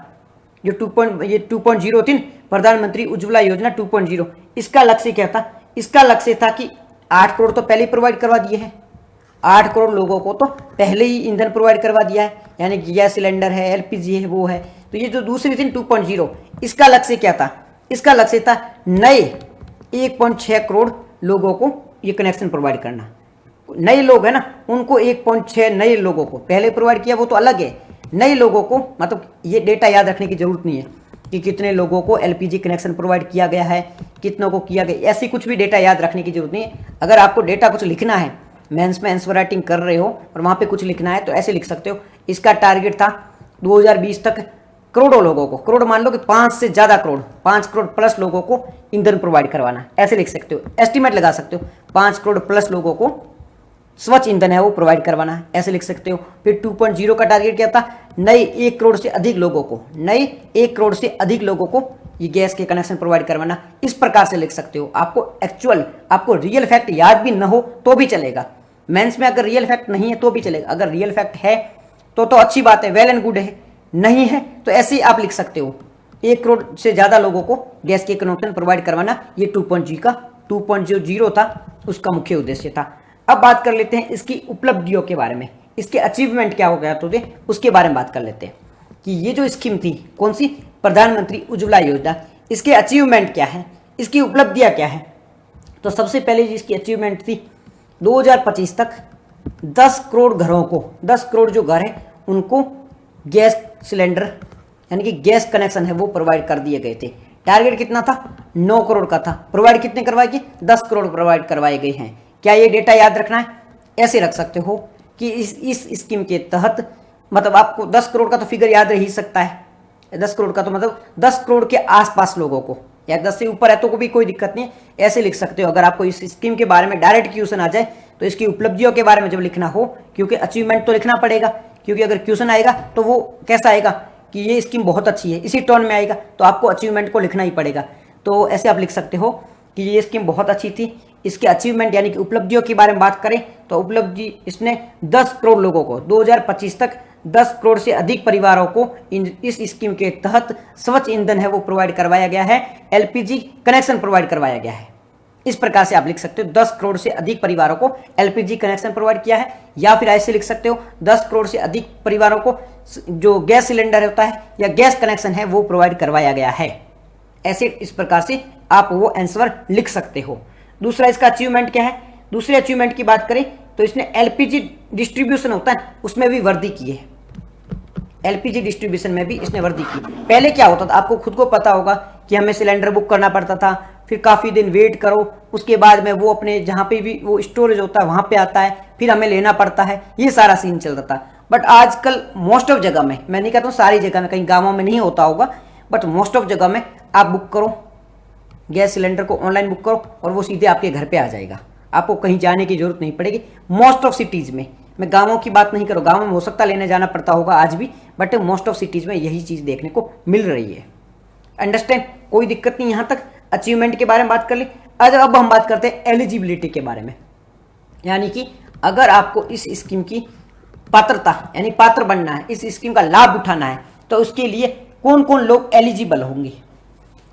जो 2.0 थी प्रधानमंत्री उज्ज्वला योजना 2.0, इसका लक्ष्य क्या था? इसका लक्ष्य था कि 8 करोड़ तो पहले ही प्रोवाइड करवा दिए हैं, 8 करोड़ लोगों को तो पहले ही ईंधन प्रोवाइड करवा दिया है, यानी कि गैस सिलेंडर है, एलपीजी है, वो है। तो ये जो दूसरी थी 2.0, इसका लक्ष्य क्या था? इसका लक्ष्य था नए 1.6 करोड़ लोगों को ये कनेक्शन प्रोवाइड करना। नए लोग है ना, उनको 1.6 नए लोगों को पहले प्रोवाइड किया वो तो अलग है, नए लोगों को, मतलब ये डेटा याद रखने की जरूरत नहीं है कि कितने लोगों को एलपीजी कनेक्शन प्रोवाइड किया गया है, कितनों को किया गया, ऐसी कुछ भी डेटा याद रखने की जरूरत नहीं है। अगर आपको डेटा कुछ लिखना है, मेंस में आंसर राइटिंग कर रहे हो और वहाँ पे कुछ लिखना है, तो ऐसे लिख सकते हो। इसका टारगेट था 2020 तक करोड़ों लोगों को, करोड़ मान लो कि 5 से ज़्यादा करोड़, 5 करोड़ प्लस लोगों को ईंधन प्रोवाइड करवाना, ऐसे लिख सकते हो। एस्टिमेट लगा सकते हो, 5 करोड़ प्लस लोगों को स्वच्छ ईंधन है वो प्रोवाइड करवाना है, ऐसे लिख सकते हो। फिर 2.0 का टारगेट क्या था, नए 1 करोड़ से अधिक लोगों को, नए 1 करोड़ से अधिक लोगों को ये गैस के कनेक्शन प्रोवाइड करवाना, इस प्रकार से लिख सकते हो। आपको एक्चुअल, आपको रियल फैक्ट याद भी न हो तो भी चलेगा। मेंस में अगर रियल फैक्ट नहीं है तो भी चलेगा, अगर रियल फैक्ट है तो अच्छी बात है, वेल एंड गुड है, नहीं है तो ऐसे ही आप लिख सकते हो। 1 करोड़ से ज़्यादा लोगों को गैस के कनेक्शन प्रोवाइड करवाना, ये 2.0 था, उसका मुख्य उद्देश्य था। अब बात कर लेते हैं इसकी उपलब्धियों के बारे में, इसके अचीवमेंट क्या हो गया तो उसके बारे में बात कर लेते हैं कि ये जो स्कीम थी, कौन सी, प्रधानमंत्री उज्ज्वला योजना, इसके अचीवमेंट क्या है, इसकी उपलब्धियां क्या है। तो सबसे पहले इसकी अचीवमेंट थी 2025 तक 10 करोड़ घरों को, 10 करोड़ जो घर है उनको गैस सिलेंडर यानी कि गैस कनेक्शन है वो प्रोवाइड कर दिए गए थे। टारगेट कितना था, 9 करोड़ का था। प्रोवाइड कितने करवाए गए, 10 करोड़ प्रोवाइड करवाए गए हैं। क्या ये डेटा याद रखना है, ऐसे रख सकते हो कि इस स्कीम के तहत, मतलब आपको 10 करोड़ का तो फिगर याद रह ही सकता है, 10 करोड़ का तो मतलब 10 करोड़ के आसपास लोगों को, या 10 से ऊपर है तो भी कोई दिक्कत नहीं है, ऐसे लिख सकते हो। अगर आपको इस स्कीम के बारे में डायरेक्ट क्वेश्चन आ जाए तो इसकी उपलब्धियों के बारे में जब लिखना हो, क्योंकि अचीवमेंट तो लिखना पड़ेगा, क्योंकि अगर क्वेश्चन आएगा तो वो कैसा आएगा कि ये स्कीम बहुत अच्छी है, इसी टोन में आएगा, तो आपको अचीवमेंट को लिखना ही पड़ेगा। तो ऐसे आप लिख सकते हो कि ये स्कीम बहुत अच्छी थी। इसके अचीवमेंट यानी कि उपलब्धियों के बारे में बात करें तो उपलब्धि, इसने 10 करोड़ लोगों को 2025 तक 10 करोड़ से अधिक परिवारों को इस स्कीम के तहत स्वच्छ ईंधन है वो प्रोवाइड करवाया गया है, एलपीजी कनेक्शन प्रोवाइड करवाया गया है। इस प्रकार से आप लिख सकते हो 10 करोड़ से अधिक परिवारों को एलपीजी कनेक्शन प्रोवाइड किया है, या फिर ऐसे लिख सकते हो 10 करोड़ से अधिक परिवारों को जो गैस सिलेंडर होता है या गैस कनेक्शन है वो प्रोवाइड करवाया गया है। ऐसे इस प्रकार से आप वो आंसर लिख सकते हो। दूसरा इसका अचीवमेंट क्या है, दूसरे अचीवमेंट की बात करें तो इसने एलपीजी डिस्ट्रीब्यूशन होता है उसमें भी वृद्धि की है, एलपीजी डिस्ट्रीब्यूशन में भी इसने वृद्धि की। पहले क्या होता था, आपको खुद को पता होगा कि हमें सिलेंडर बुक करना पड़ता था, फिर काफ़ी दिन वेट करो, उसके बाद में वो अपने जहाँ पे भी वो स्टोरेज होता है वहाँ पे आता है, फिर हमें लेना पड़ता है, ये सारा सीन चल रहा था। बट आजकल मोस्ट ऑफ जगह में, मैं नहीं कहता हूँ सारी जगह में, कहीं गाँवों में नहीं होता होगा, बट मोस्ट ऑफ जगह में आप बुक करो गैस सिलेंडर को, ऑनलाइन बुक करो और वो सीधे आपके घर पे आ जाएगा, आपको कहीं जाने की जरूरत नहीं पड़ेगी। मोस्ट ऑफ सिटीज़ में, मैं गाँवों की बात नहीं करूँ, गाँव में हो सकता लेने जाना पड़ता होगा आज भी, बट मोस्ट ऑफ सिटीज़ में यही चीज़ देखने को मिल रही है। अंडरस्टैंड, कोई दिक्कत नहीं। यहाँ तक अचीवमेंट के बारे में बात कर ली। अब हम बात करते हैं एलिजिबिलिटी के बारे में, यानी कि अगर आपको इस स्कीम की पात्रता यानी पात्र बनना है, इस स्कीम का लाभ उठाना है, तो उसके लिए कौन कौन लोग एलिजिबल होंगे,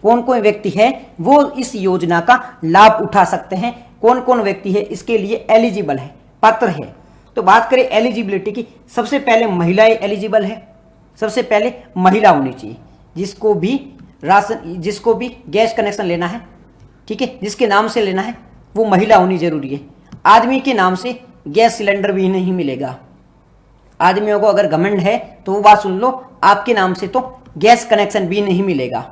कौन कौन व्यक्ति है वो इस योजना का लाभ उठा सकते हैं, कौन कौन व्यक्ति है इसके लिए एलिजिबल है, पात्र है। तो बात करें एलिजिबिलिटी की, सबसे पहले महिलाएं एलिजिबल है। सबसे पहले महिला होनी चाहिए जिसको भी राशन, जिसको भी गैस कनेक्शन लेना है, ठीक है, जिसके नाम से लेना है वो महिला होनी जरूरी है। आदमी के नाम से गैस सिलेंडर भी नहीं मिलेगा। आदमियों को अगर घमंड है तो वो बात सुन लो, आपके नाम से तो गैस कनेक्शन भी नहीं मिलेगा।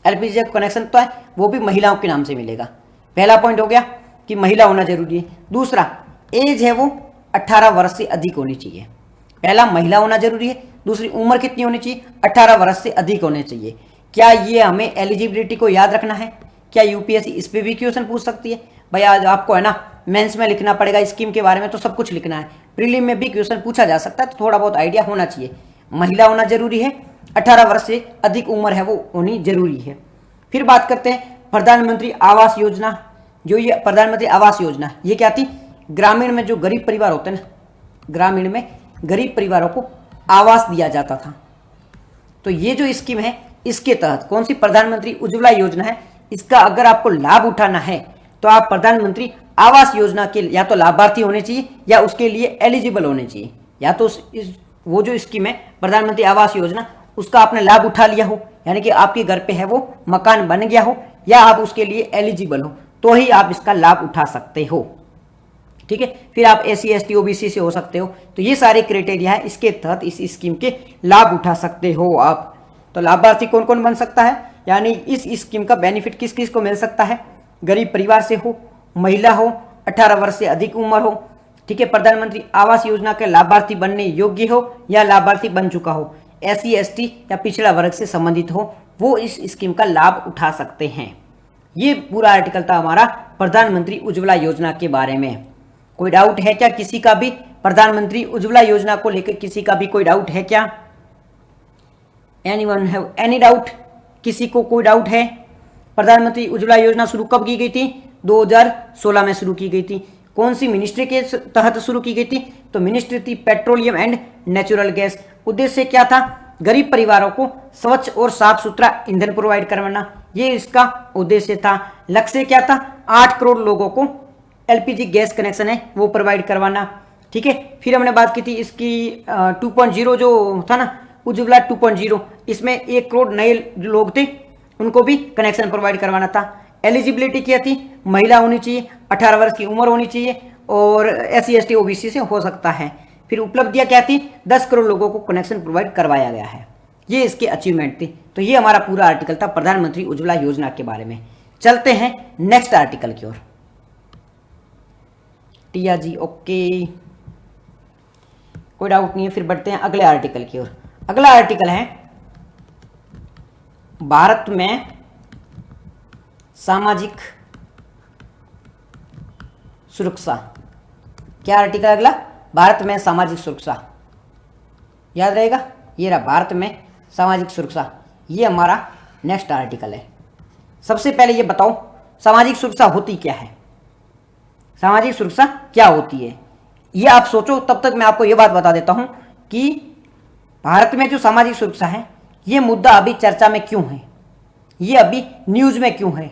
एलपीजी कनेक्शन तो है वो भी महिलाओं के नाम से मिलेगा। पहला पॉइंट हो गया कि महिला होना जरूरी है। दूसरा, एज है वो 18 वर्ष से अधिक होनी चाहिए। पहला महिला होना जरूरी है, दूसरी उम्र कितनी होनी चाहिए, 18 वर्ष से अधिक होने चाहिए। क्या ये हमें एलिजिबिलिटी को याद रखना है? क्या यूपीएससी इस पर भी क्वेश्चन पूछ सकती है? भाई आज आपको है ना मेंस में लिखना पड़ेगा स्कीम के बारे में, तो सब कुछ लिखना है। प्रीलिम में भी क्वेश्चन पूछा जा सकता है, तो थोड़ा बहुत आइडिया होना चाहिए। महिला होना जरूरी है, 18 वर्ष से अधिक उम्र है वो होनी जरूरी है। फिर बात करते हैं प्रधानमंत्री आवास योजना। जो ये प्रधानमंत्री आवास योजना, ये क्या थी? ग्रामीण में जो गरीब परिवार होते हैं ना, ग्रामीण में गरीब परिवारों को आवास दिया जाता था। तो ये जो स्कीम है, इसके तहत कौन सी प्रधानमंत्री उज्ज्वला योजना है, इसका अगर आपको लाभ उठाना है तो आप प्रधानमंत्री आवास योजना के या तो लाभार्थी होने चाहिए या उसके लिए एलिजिबल होने चाहिए। या तो वो जो स्कीम है प्रधानमंत्री आवास योजना, उसका आपने लाभ उठा लिया हो, यानी कि आपके घर पे है वो मकान बन गया हो, या आप उसके लिए एलिजिबल हो, तो ही आप इसका लाभ उठा सकते हो। ठीक है। फिर आप SC ST OBC से हो सकते हो। तो ये सारे क्राइटेरिया है, इसके तहत इस स्कीम के लाभ उठा सकते हो आप। तो लाभार्थी कौन कौन बन सकता है, यानी इस स्कीम का बेनिफिट किस किस को मिल सकता है? गरीब परिवार से हो, महिला हो, 18 वर्ष से अधिक उम्र हो, ठीक है, प्रधानमंत्री आवास योजना के लाभार्थी बनने योग्य हो या लाभार्थी बन चुका हो, SC ST या पिछड़ा वर्ग से संबंधित हो, वो इस स्कीम का लाभ उठा सकते हैं। ये पूरा आर्टिकल था हमारा प्रधानमंत्री उज्ज्वला योजना के बारे में। कोई डाउट है क्या किसी का भी? प्रधानमंत्री उज्ज्वला योजना को लेकर किसी का भी कोई डाउट है क्या? Anyone have any doubt? किसी को कोई डाउट है? प्रधानमंत्री उज्ज्वला योजना शुरू कब की गई थी? 2016 में शुरू की गई थी। कौन सी मिनिस्ट्री के तहत शुरू की गई थी? तो मिनिस्ट्री थी पेट्रोलियम एंड नेचुरल गैस। उद्देश्य क्या था? गरीब परिवारों को स्वच्छ और साफ सुथरा ईंधन प्रोवाइड करवाना, ये इसका उद्देश्य था। लक्ष्य क्या था? 8 करोड़ लोगों को LPG गैस कनेक्शन है वो प्रोवाइड करवाना, ठीक है। फिर हमने बात की थी इसकी 2.0 जो था ना, उज्ज्वला 2.0, इसमें 1 करोड़ नए लोग थे, उनको भी कनेक्शन प्रोवाइड करवाना था। एलिजिबिलिटी क्या थी? महिला होनी चाहिए, 18 वर्ष की उम्र होनी चाहिए और SC ST OBC से हो सकता है। फिर उपलब्धियां क्या थी? 10 करोड़ लोगों को कनेक्शन प्रोवाइड करवाया गया है, ये इसकी अचीवमेंट थी। तो ये हमारा पूरा आर्टिकल था प्रधानमंत्री उज्ज्वला योजना के बारे में। चलते हैं नेक्स्ट आर्टिकल की ओर। टिया जी ओके, कोई डाउट नहीं है। फिर बढ़ते हैं अगले आर्टिकल की ओर। अगला आर्टिकल है भारत में सामाजिक सुरक्षा। क्या आर्टिकल अगला? भारत में सामाजिक सुरक्षा, याद रहेगा, ये रहा भारत में सामाजिक सुरक्षा। ये हमारा नेक्स्ट आर्टिकल है। सबसे पहले ये बताओ सामाजिक सुरक्षा होती क्या है? सामाजिक सुरक्षा क्या होती है ये आप सोचो, तब तक मैं आपको ये बात बता देता हूं कि भारत में जो सामाजिक सुरक्षा है ये मुद्दा अभी चर्चा में क्यों है, ये अभी न्यूज में क्यों है।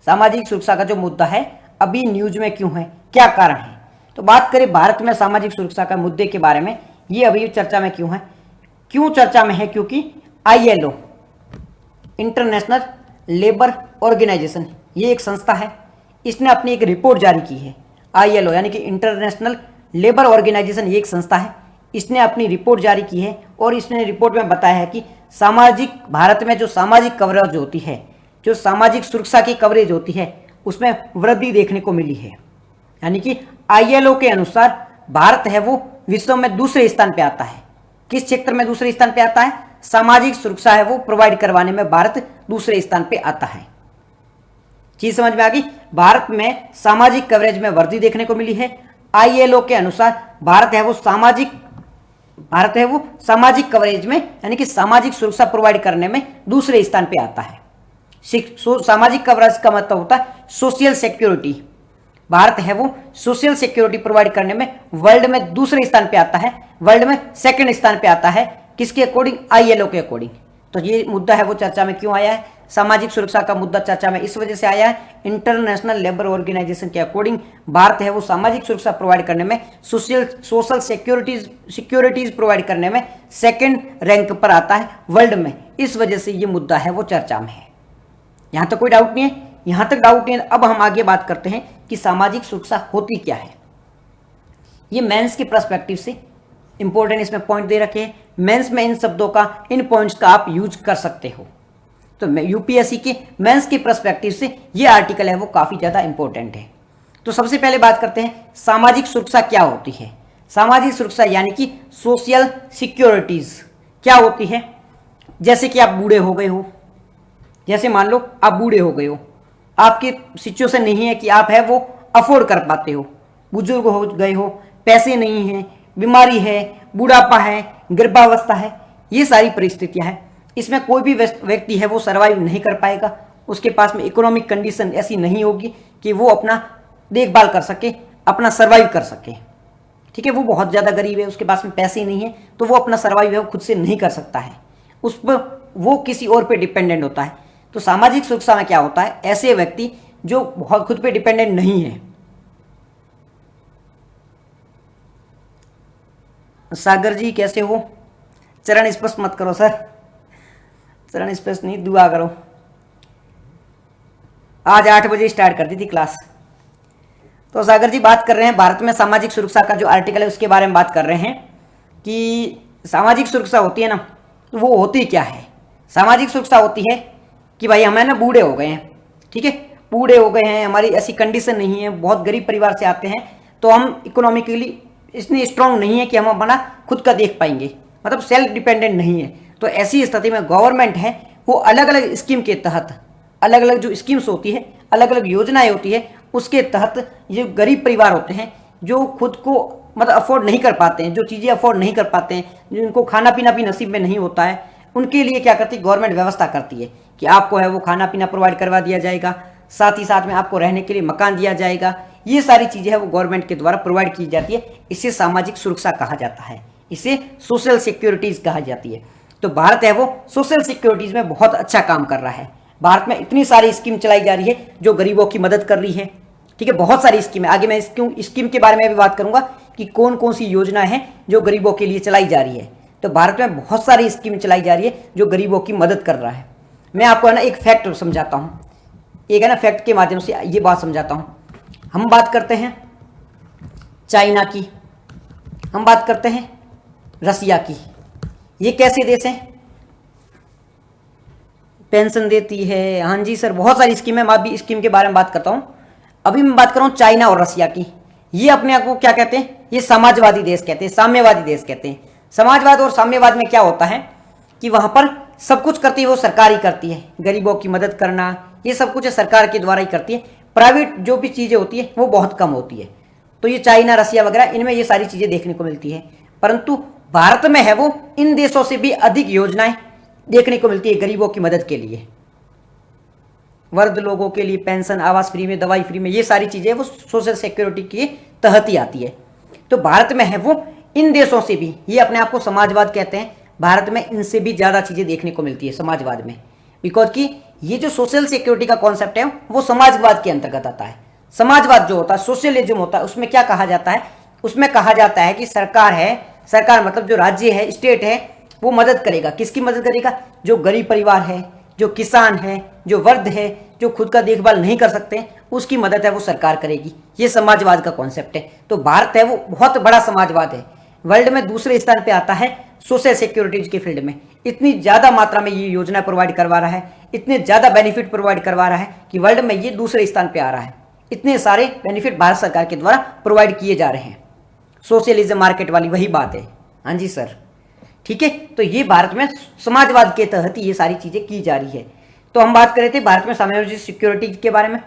सामाजिक सुरक्षा का जो मुद्दा है अभी न्यूज में क्यों है, क्या कारण है? तो बात करें भारत में सामाजिक सुरक्षा का मुद्दे के बारे में, ये अभी चर्चा में क्यों है? क्यों चर्चा में है? क्योंकि ILO इंटरनेशनल लेबर ऑर्गेनाइजेशन, ये एक संस्था है, इसने अपनी एक रिपोर्ट जारी की है। ILO यानी कि इंटरनेशनल लेबर ऑर्गेनाइजेशन, ये एक संस्था है, इसने अपनी रिपोर्ट जारी की है और इसने रिपोर्ट में बताया है कि सामाजिक भारत में जो सामाजिक कवरेज होती है, जो सामाजिक सुरक्षा की कवरेज होती है, उसमें वृद्धि देखने को मिली है। यानी कि ILO के अनुसार भारत है वो विश्व में दूसरे स्थान पे आता है। किस क्षेत्र में दूसरे स्थान पे आता है? सामाजिक सुरक्षा है वो प्रोवाइड करवाने में भारत दूसरे स्थान पे आता है। चीज समझ में आ गई? भारत में सामाजिक कवरेज में वृद्धि देखने को मिली है। ILO के अनुसार भारत है वो सामाजिक कवरेज में यानी कि सामाजिक सुरक्षा प्रोवाइड करने में दूसरे स्थान पे आता है। सामाजिक कवरेज का मतलब होता है सोशल सिक्योरिटी। भारत है वो सोशल सिक्योरिटी प्रोवाइड करने में वर्ल्ड में दूसरे स्थान पे आता है, वर्ल्ड में सेकंड स्थान पे आता है। किसके अकॉर्डिंग? ILO के अकॉर्डिंग। तो ये मुद्दा है वो चर्चा में क्यों आया है? सामाजिक सुरक्षा का मुद्दा चर्चा में इस वजह से आया है, इंटरनेशनल लेबर ऑर्गेनाइजेशन के अकॉर्डिंग भारत है वो सामाजिक सुरक्षा प्रोवाइड करने में, सोशल सिक्योरिटीज प्रोवाइड करने में सेकंड रैंक पर आता है वर्ल्ड में। इस वजह से ये मुद्दा है वो चर्चा में है। यहां तक कोई डाउट नहीं है? यहां तक डाउट नहीं है। अब हम आगे बात करते हैं कि सामाजिक सुरक्षा होती क्या है। ये मेंस के पर्सपेक्टिव से इंपॉर्टेंट इसमें पॉइंट दे रखे हैं। मेंस में इन शब्दों का, इन पॉइंट्स का आप यूज कर सकते हो। तो UPSC के मेंस के पर्सपेक्टिव से ये आर्टिकल है वो काफी ज्यादा इंपॉर्टेंट है। तो सबसे पहले बात करते हैं सामाजिक सुरक्षा क्या होती है। सामाजिक सुरक्षा यानी कि सोशल सिक्योरिटीज क्या होती है? जैसे कि आप बूढ़े हो गए हो, जैसे मान लो आप बूढ़े हो गए हो, आपकी सिचुएशन नहीं है कि आप है वो अफोर्ड कर पाते हो, बुजुर्ग हो गए हो, पैसे नहीं है, बीमारी है, बुढ़ापा है, गर्भावस्था है, ये सारी परिस्थितियां हैं। इसमें कोई भी व्यक्ति है वो सर्वाइव नहीं कर पाएगा। उसके पास में इकोनॉमिक कंडीशन ऐसी नहीं होगी कि वो अपना देखभाल कर सके, अपना सर्वाइव कर सके। ठीक है, वो बहुत ज़्यादा गरीब है, उसके पास में पैसे नहीं है, तो वो अपना सर्वाइव है वो खुद से नहीं कर सकता है, उस पर वो किसी और पे डिपेंडेंट होता है। तो सामाजिक सुरक्षा में क्या होता है? ऐसे व्यक्ति जो बहुत खुद पे डिपेंडेंट नहीं है। सागर जी कैसे हो? चरण स्पर्श मत करो सर, चरण स्पर्श नहीं, दुआ करो। आज 8 बजे स्टार्ट कर दी थी क्लास, तो सागर जी बात कर रहे हैं भारत में सामाजिक सुरक्षा का जो आर्टिकल है उसके बारे में बात कर रहे हैं कि सामाजिक सुरक्षा होती है ना, तो वो होती क्या है। सामाजिक सुरक्षा होती है कि भाई हमें ना बूढ़े हो गए हैं, ठीक है, बूढ़े हो गए हैं, हमारी ऐसी कंडीशन नहीं है, बहुत गरीब परिवार से आते हैं, तो हम इकोनॉमिकली इतने स्ट्रांग नहीं है कि हम अपना खुद का देख पाएंगे, मतलब सेल्फ डिपेंडेंट नहीं है। तो ऐसी स्थिति में गवर्नमेंट है वो अलग अलग स्कीम के तहत, अलग अलग जो स्कीम्स होती है, अलग अलग योजनाएं होती है, उसके तहत ये गरीब परिवार होते हैं जो खुद को मतलब अफोर्ड नहीं कर पाते हैं, जो चीज़ें अफोर्ड नहीं कर पाते हैं, जिनको खाना पीना भी नसीब में नहीं होता है, उनके लिए क्या करती है गवर्नमेंट, व्यवस्था करती है कि आपको है वो खाना पीना प्रोवाइड करवा दिया जाएगा, साथ ही साथ में आपको रहने के लिए मकान दिया जाएगा। ये सारी चीज़ें है वो गवर्नमेंट के द्वारा प्रोवाइड की जाती है। इसे सामाजिक सुरक्षा कहा जाता है, इसे सोशल सिक्योरिटीज़ कहा जाती है। तो भारत है वो सोशल सिक्योरिटीज़ में बहुत अच्छा काम कर रहा है। भारत में इतनी सारी स्कीम चलाई जा रही है जो गरीबों की मदद कर रही है, ठीक है, बहुत सारी स्कीम है। आगे मैं स्कीम के बारे में भी बात करूंगा कि कौन कौन सी योजना है जो गरीबों के लिए चलाई जा रही है। तो भारत में बहुत सारी स्कीम चलाई जा रही है जो गरीबों की मदद कर रहा है। मैं आपको है ना एक फैक्ट समझाता हूँ, एक है ना फैक्ट के माध्यम से ये बात समझाता हूँ। हम बात करते हैं चाइना की, हम बात करते हैं रसिया की, ये कैसे देश हैं, पेंशन देती है, हाँ जी सर बहुत सारी स्कीम है, मैं अभी स्कीम के बारे में बात करता हूँ। अभी मैं बात कर रहा हूँ चाइना और रसिया की। ये अपने आप को क्या कहते हैं, ये समाजवादी देश कहते हैं, साम्यवादी देश कहते हैं। समाजवाद और साम्यवाद में क्या होता है कि वहां पर सब कुछ करती है वो सरकार ही करती है, गरीबों की मदद करना ये सब कुछ सरकार के द्वारा ही करती है, प्राइवेट जो भी चीज़ें होती है वो बहुत कम होती है। तो ये चाइना रसिया वगैरह इनमें ये सारी चीज़ें देखने को मिलती है। परंतु भारत में है वो इन देशों से भी अधिक योजनाएं देखने को मिलती है गरीबों की मदद के लिए, वृद्ध लोगों के लिए पेंशन, आवास फ्री में, दवाई फ्री में, ये सारी चीज़ें वो सोशल सिक्योरिटी के तहत ही आती है। तो भारत में है वो इन देशों से भी, ये अपने आप को समाजवाद कहते हैं, भारत में इनसे भी ज़्यादा चीज़ें देखने को मिलती है समाजवाद में, बिकॉज कि ये जो सोशल सिक्योरिटी का कॉन्सेप्ट है वो समाजवाद के अंतर्गत आता है। समाजवाद जो होता है, सोशलिज्म होता है, उसमें क्या कहा जाता है, उसमें कहा जाता है कि सरकार है, सरकार मतलब जो राज्य है, स्टेट है, वो मदद करेगा। किसकी मदद करेगा, जो गरीब परिवार है, जो किसान है, जो वृद्ध है, जो खुद का देखभाल नहीं कर सकते, उसकी मदद है वो सरकार करेगी। ये समाजवाद का कॉन्सेप्ट है। तो भारत है वो बहुत बड़ा समाजवाद है, वर्ल्ड में दूसरे स्थान पे आता है सोशल सिक्योरिटीज के फील्ड में। इतनी ज़्यादा मात्रा में ये योजना प्रोवाइड करवा रहा है, इतने ज़्यादा बेनिफिट प्रोवाइड करवा रहा है कि वर्ल्ड में ये दूसरे स्थान पे आ रहा है। इतने सारे बेनिफिट भारत सरकार के द्वारा प्रोवाइड किए जा रहे हैं। सोशलिज्म मार्केट वाली वही बात है, हाँ जी सर, ठीक है। तो ये भारत में समाजवाद के तहत ही ये सारी चीज़ें की जा रही है। तो हम बात कर रहे थे भारत में सामाजिक सिक्योरिटी के बारे में,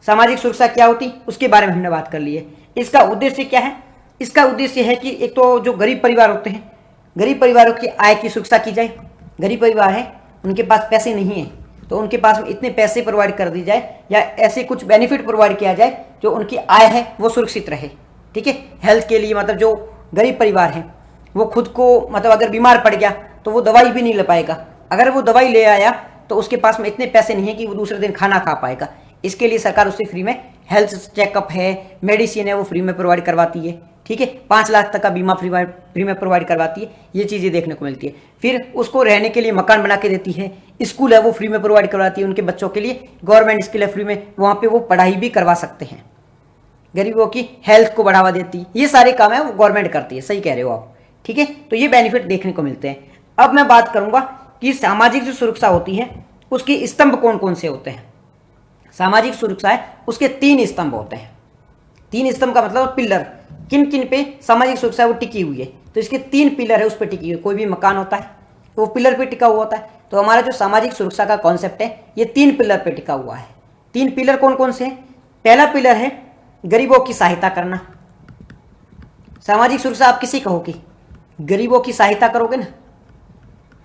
सामाजिक सुरक्षा क्या होती उसके बारे में हमने बात कर ली है। इसका उद्देश्य क्या है, इसका उद्देश्य है कि एक तो जो गरीब परिवार होते हैं, गरीब परिवारों की आय की सुरक्षा की जाए। गरीब परिवार है, उनके पास पैसे नहीं है, तो उनके पास इतने पैसे प्रोवाइड कर दी जाए या ऐसे कुछ बेनिफिट प्रोवाइड किया जाए जो उनकी आय है वो सुरक्षित रहे, ठीक है। हेल्थ के लिए मतलब जो गरीब परिवार है वो खुद को मतलब अगर बीमार पड़ गया तो वो दवाई भी नहीं ले पाएगा, अगर वो दवाई ले आया तो उसके पास में इतने पैसे नहीं है कि वो दूसरे दिन खाना खा पाएगा। इसके लिए सरकार उससे फ्री में हेल्थ चेकअप है, मेडिसिन है, वो फ्री में प्रोवाइड करवाती है, ठीक है। 5 लाख तक का बीमा फ्री में प्रोवाइड करवाती है। ये चीज़ें देखने को मिलती है। फिर उसको रहने के लिए मकान बना के देती है, स्कूल है वो फ्री में प्रोवाइड करवाती है उनके बच्चों के लिए, गवर्नमेंट स्कूल है फ्री में, वहाँ पे वो पढ़ाई भी करवा सकते हैं। गरीबों की हेल्थ को बढ़ावा देती है, ये सारे काम है वो गवर्नमेंट करती है, सही कह रहे हो आप, ठीक है। तो ये बेनिफिट देखने को मिलते हैं। अब मैं बात करूंगा कि सामाजिक जो सुरक्षा होती है उसके स्तंभ कौन कौन से होते हैं। सामाजिक सुरक्षा है उसके 3 स्तंभ होते हैं। 3 स्तंभ का मतलब पिलर, किन किन पे सामाजिक सुरक्षा वो टिकी हुई है। तो इसके 3 पिलर है उस पर टिकी हुई। कोई भी मकान होता है तो वो पिलर पे टिका हुआ होता है। तो हमारा जो सामाजिक सुरक्षा का कॉन्सेप्ट है ये 3 पिलर पे टिका हुआ है। 3 पिलर कौन कौन से हैं। पहला पिलर है गरीबों की सहायता करना। सामाजिक सुरक्षा आप किसी कहोगे, गरीबों की सहायता करोगे ना,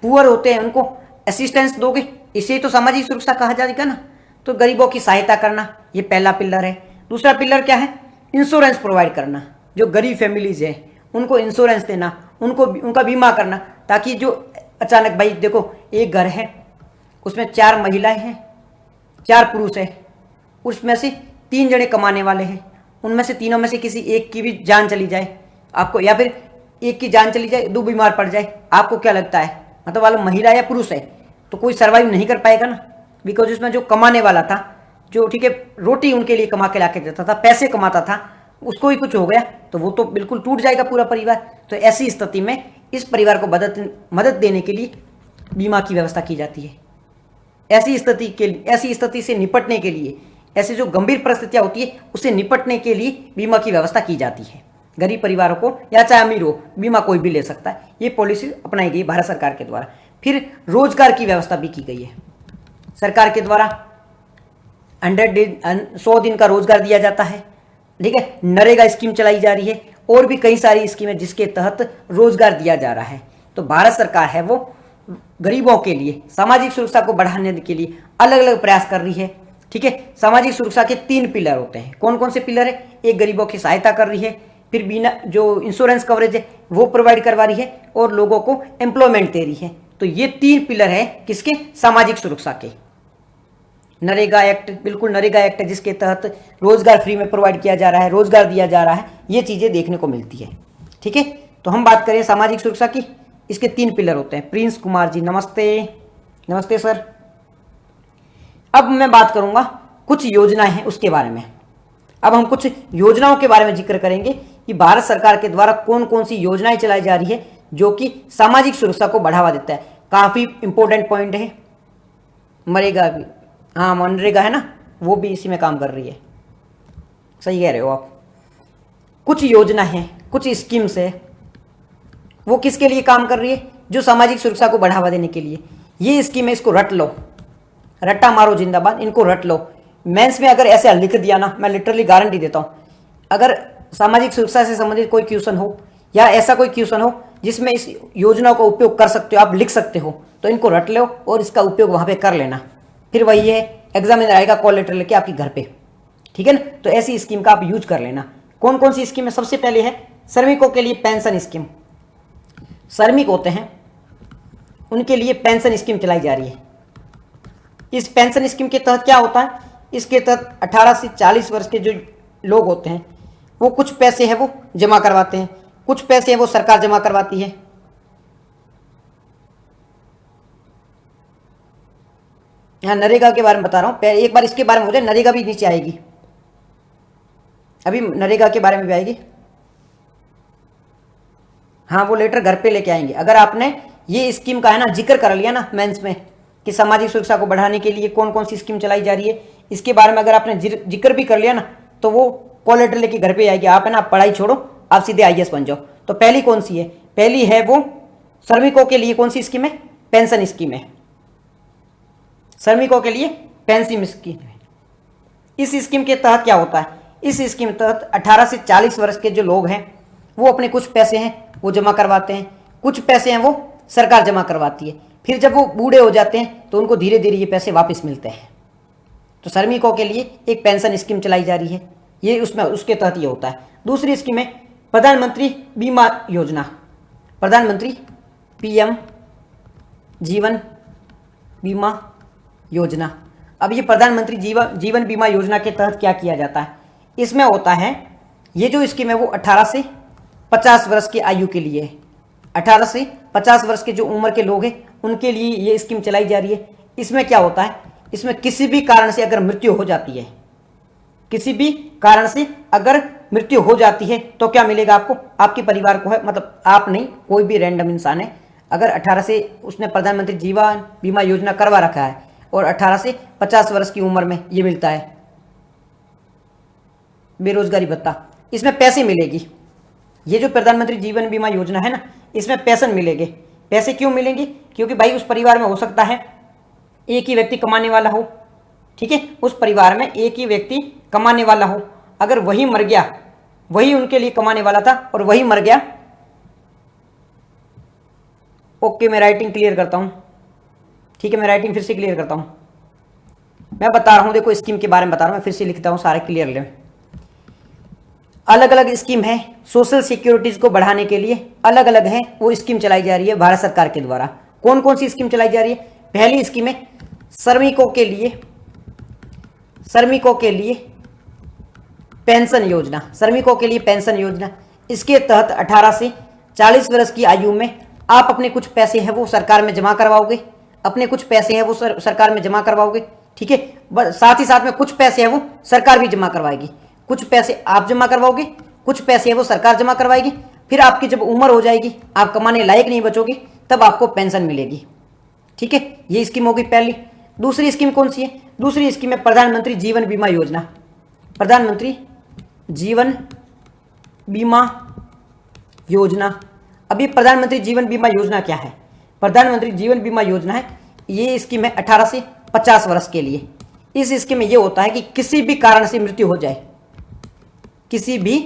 पुअर होते हैं उनको असिस्टेंस दोगे, इसे तो सामाजिक सुरक्षा कहा जाएगा ना। तो गरीबों की सहायता करना ये पहला पिलर है। दूसरा पिलर क्या है, इंश्योरेंस प्रोवाइड करना। जो गरीब फैमिलीज है उनको इंश्योरेंस देना, उनको उनका बीमा करना, ताकि जो अचानक भाई देखो एक घर है उसमें 4 महिलाएं हैं, 4 पुरुष है, उसमें से 3 जने कमाने वाले हैं, उनमें से तीनों में से किसी एक की भी जान चली जाए आपको, या फिर एक की जान चली जाए, 2 बीमार पड़ जाए, आपको क्या लगता है मतलब वाला महिला या पुरुष है तो कोई सर्वाइव नहीं कर पाएगा ना, बिकॉज उसमें जो कमाने वाला था जो ठीक है रोटी उनके लिए कमा के ला के देता था, पैसे कमाता था, उसको ही कुछ हो गया तो वो तो बिल्कुल टूट जाएगा पूरा परिवार। तो ऐसी स्थिति में इस परिवार को मदद देने के लिए बीमा की व्यवस्था की जाती है। ऐसी स्थिति से निपटने के लिए, ऐसी जो गंभीर परिस्थितियां होती है उससे निपटने के लिए बीमा की व्यवस्था की जाती है। गरीब परिवारों को या चाहे अमीर हो, बीमा कोई भी ले सकता है। ये पॉलिसी अपनाई गई भारत सरकार के द्वारा। फिर रोजगार की व्यवस्था भी की गई है सरकार के द्वारा। 100 दिन का रोजगार दिया जाता है, ठीक है। नरेगा स्कीम चलाई जा रही है और भी कई सारी स्कीमें जिसके तहत रोजगार दिया जा रहा है। तो भारत सरकार है वो गरीबों के लिए सामाजिक सुरक्षा को बढ़ाने के लिए अलग अलग प्रयास कर रही है, ठीक है। सामाजिक सुरक्षा के 3 पिलर होते हैं। कौन कौन से पिलर है? एक, गरीबों की सहायता कर रही है, फिर बिना जो इंश्योरेंस कवरेज है वो प्रोवाइड करवा रही है, और लोगों को एम्प्लॉयमेंट दे रही है। तो ये 3 पिलर है किसके? सामाजिक सुरक्षा के। नरेगा एक्ट, बिल्कुल नरेगा एक्ट है जिसके तहत रोजगार फ्री में प्रोवाइड किया जा रहा है, रोजगार दिया जा रहा है, ये चीजें देखने को मिलती है, ठीक है। तो हम बात करें सामाजिक सुरक्षा की, इसके 3 पिलर होते हैं। प्रिंस कुमार जी नमस्ते। नमस्ते सर। अब मैं बात करूंगा कुछ योजनाएं हैं उसके बारे में। अब हम कुछ योजनाओं के बारे में जिक्र करेंगे कि भारत सरकार के द्वारा कौन कौन सी योजनाएं चलाई जा रही है जो कि सामाजिक सुरक्षा को बढ़ावा देता है। काफी इंपॉर्टेंट पॉइंट है। मरेगा भी, हाँ मनरेगा है ना, वो भी इसी में काम कर रही है, सही कह रहे हो आप। कुछ योजना है, कुछ स्कीम्स है, वो किसके लिए काम कर रही है? जो सामाजिक सुरक्षा को बढ़ावा देने के लिए। ये स्कीम है, इसको रट लो, रट्टा मारो जिंदाबाद, इनको रट लो। मेंस में अगर ऐसे लिख दिया ना, मैं लिटरली गारंटी देता हूं, अगर सामाजिक सुरक्षा से संबंधित कोई क्वेश्चन हो या ऐसा कोई क्वेश्चन हो जिसमें इस योजना का उपयोग कर सकते हो, आप लिख सकते हो, तो इनको रट लो और इसका उपयोग वहां पे कर लेना। फिर वही है, एग्जामिनर आएगा कॉल लेटर लेके आपके घर पे, ठीक है ना। तो ऐसी स्कीम का आप यूज कर लेना। कौन कौन सी स्कीम है? सबसे पहले है श्रमिकों के लिए पेंशन स्कीम। श्रमिक होते हैं उनके लिए पेंशन स्कीम चलाई जा रही है। इस पेंशन स्कीम के तहत क्या होता है? इसके तहत 18 से 40 वर्ष के जो लोग होते हैं वो कुछ पैसे हैं वो जमा करवाते हैं, कुछ पैसे हैं वो सरकार जमा करवाती है। यहाँ नरेगा के बारे में बता रहा हूं, एक बार इसके बारे में हो जाए, नरेगा भी नीचे आएगी, अभी नरेगा के बारे में भी आएगी। हाँ वो लेटर घर पे लेके आएंगे। अगर आपने ये स्कीम का है ना जिक्र कर लिया ना मेंस में कि सामाजिक सुरक्षा को बढ़ाने के लिए कौन कौन सी स्कीम चलाई जा रही है, इसके बारे में अगर आपने जिक्र भी कर लिया ना, तो वो कॉल लेटर लेके घर पे आएगी। आप है ना पढ़ाई छोड़ो, आप सीधे IAS बन जाओ। तो पहली कौन सी है? पहली है वो श्रमिकों के लिए कौन सी स्कीम है? पेंशन स्कीम है। श्रमिकों के लिए पेंशन स्कीम है। इस स्कीम के तहत क्या होता है? इस स्कीम के तहत 18 से 40 वर्ष के जो लोग हैं वो अपने कुछ पैसे हैं वो जमा करवाते हैं, कुछ पैसे हैं वो सरकार जमा करवाती है। फिर जब वो बूढ़े हो जाते हैं तो उनको धीरे धीरे ये पैसे वापस मिलते हैं। तो श्रमिकों के लिए एक पेंशन स्कीम चलाई जा रही है, ये उसमें उसके तहत ये होता है। दूसरी स्कीम है प्रधानमंत्री बीमा योजना, प्रधानमंत्री PM जीवन बीमा योजना। अब ये प्रधानमंत्री जीवन बीमा योजना के तहत क्या किया जाता है? इसमें होता है ये जो स्कीम है वो 18 से 50 वर्ष की आयु के लिए है। 18 से 50 वर्ष के जो उम्र के लोग हैं उनके लिए ये स्कीम चलाई जा रही है। इसमें क्या होता है? इसमें किसी भी कारण से अगर मृत्यु हो जाती है, किसी भी कारण से अगर मृत्यु हो जाती है तो क्या मिलेगा आपको? आपके परिवार को है, मतलब आप नहीं, कोई भी रैंडम इंसान है, अगर 18 से उसने प्रधानमंत्री जीवन बीमा योजना करवा रखा है और 18 से 50 वर्ष की उम्र में ये मिलता है बेरोजगारी भत्ता, इसमें पैसे मिलेगी। ये जो प्रधानमंत्री जीवन बीमा योजना है ना, इसमें पेंशन मिलेंगे। पैसे क्यों मिलेंगे? क्योंकि भाई उस परिवार में हो सकता है एक ही व्यक्ति कमाने वाला हो, ठीक है, उस परिवार में एक ही व्यक्ति कमाने वाला हो, अगर वही मर गया, वही उनके लिए कमाने वाला था और वही मर गया। ओके मैं राइटिंग क्लियर करता हूं, ठीक है, मैं राइटिंग फिर से क्लियर करता हूं। मैं बता रहा हूं, देखो स्कीम के बारे में बता रहा हूं, मैं फिर से लिखता हूं सारे क्लियर ले। अलग अलग स्कीम है सोशल सिक्योरिटीज को बढ़ाने के लिए, अलग अलग है वो स्कीम चलाई जा रही है भारत सरकार के द्वारा। कौन कौन सी स्कीम चलाई जा रही है? पहली स्कीम है श्रमिकों के लिए पेंशन योजना, श्रमिकों के लिए पेंशन योजना। इसके तहत 18 से 40 वर्ष की आयु में आप अपने कुछ पैसे हैं वो सरकार में जमा करवाओगे, अपने कुछ पैसे हैं वो सरकार में जमा करवाओगे, ठीक है। साथ ही साथ में कुछ पैसे है वो सरकार भी जमा करवाएगी, कुछ पैसे आप जमा करवाओगे, कुछ पैसे है वो सरकार जमा करवाएगी। फिर आपकी जब उम्र हो जाएगी, आप कमाने लायक नहीं बचोगे, तब आपको पेंशन मिलेगी, ठीक है। ये स्कीम होगी पहली। दूसरी स्कीम कौन सी है? दूसरी स्कीम है प्रधानमंत्री जीवन बीमा योजना। प्रधानमंत्री जीवन बीमा योजना। अभी प्रधानमंत्री जीवन बीमा योजना क्या है? प्रधानमंत्री जीवन बीमा योजना है, ये स्कीम है 18 से 50 वर्ष के लिए। इस स्कीम में ये होता है कि किसी भी कारण से मृत्यु हो जाए, किसी भी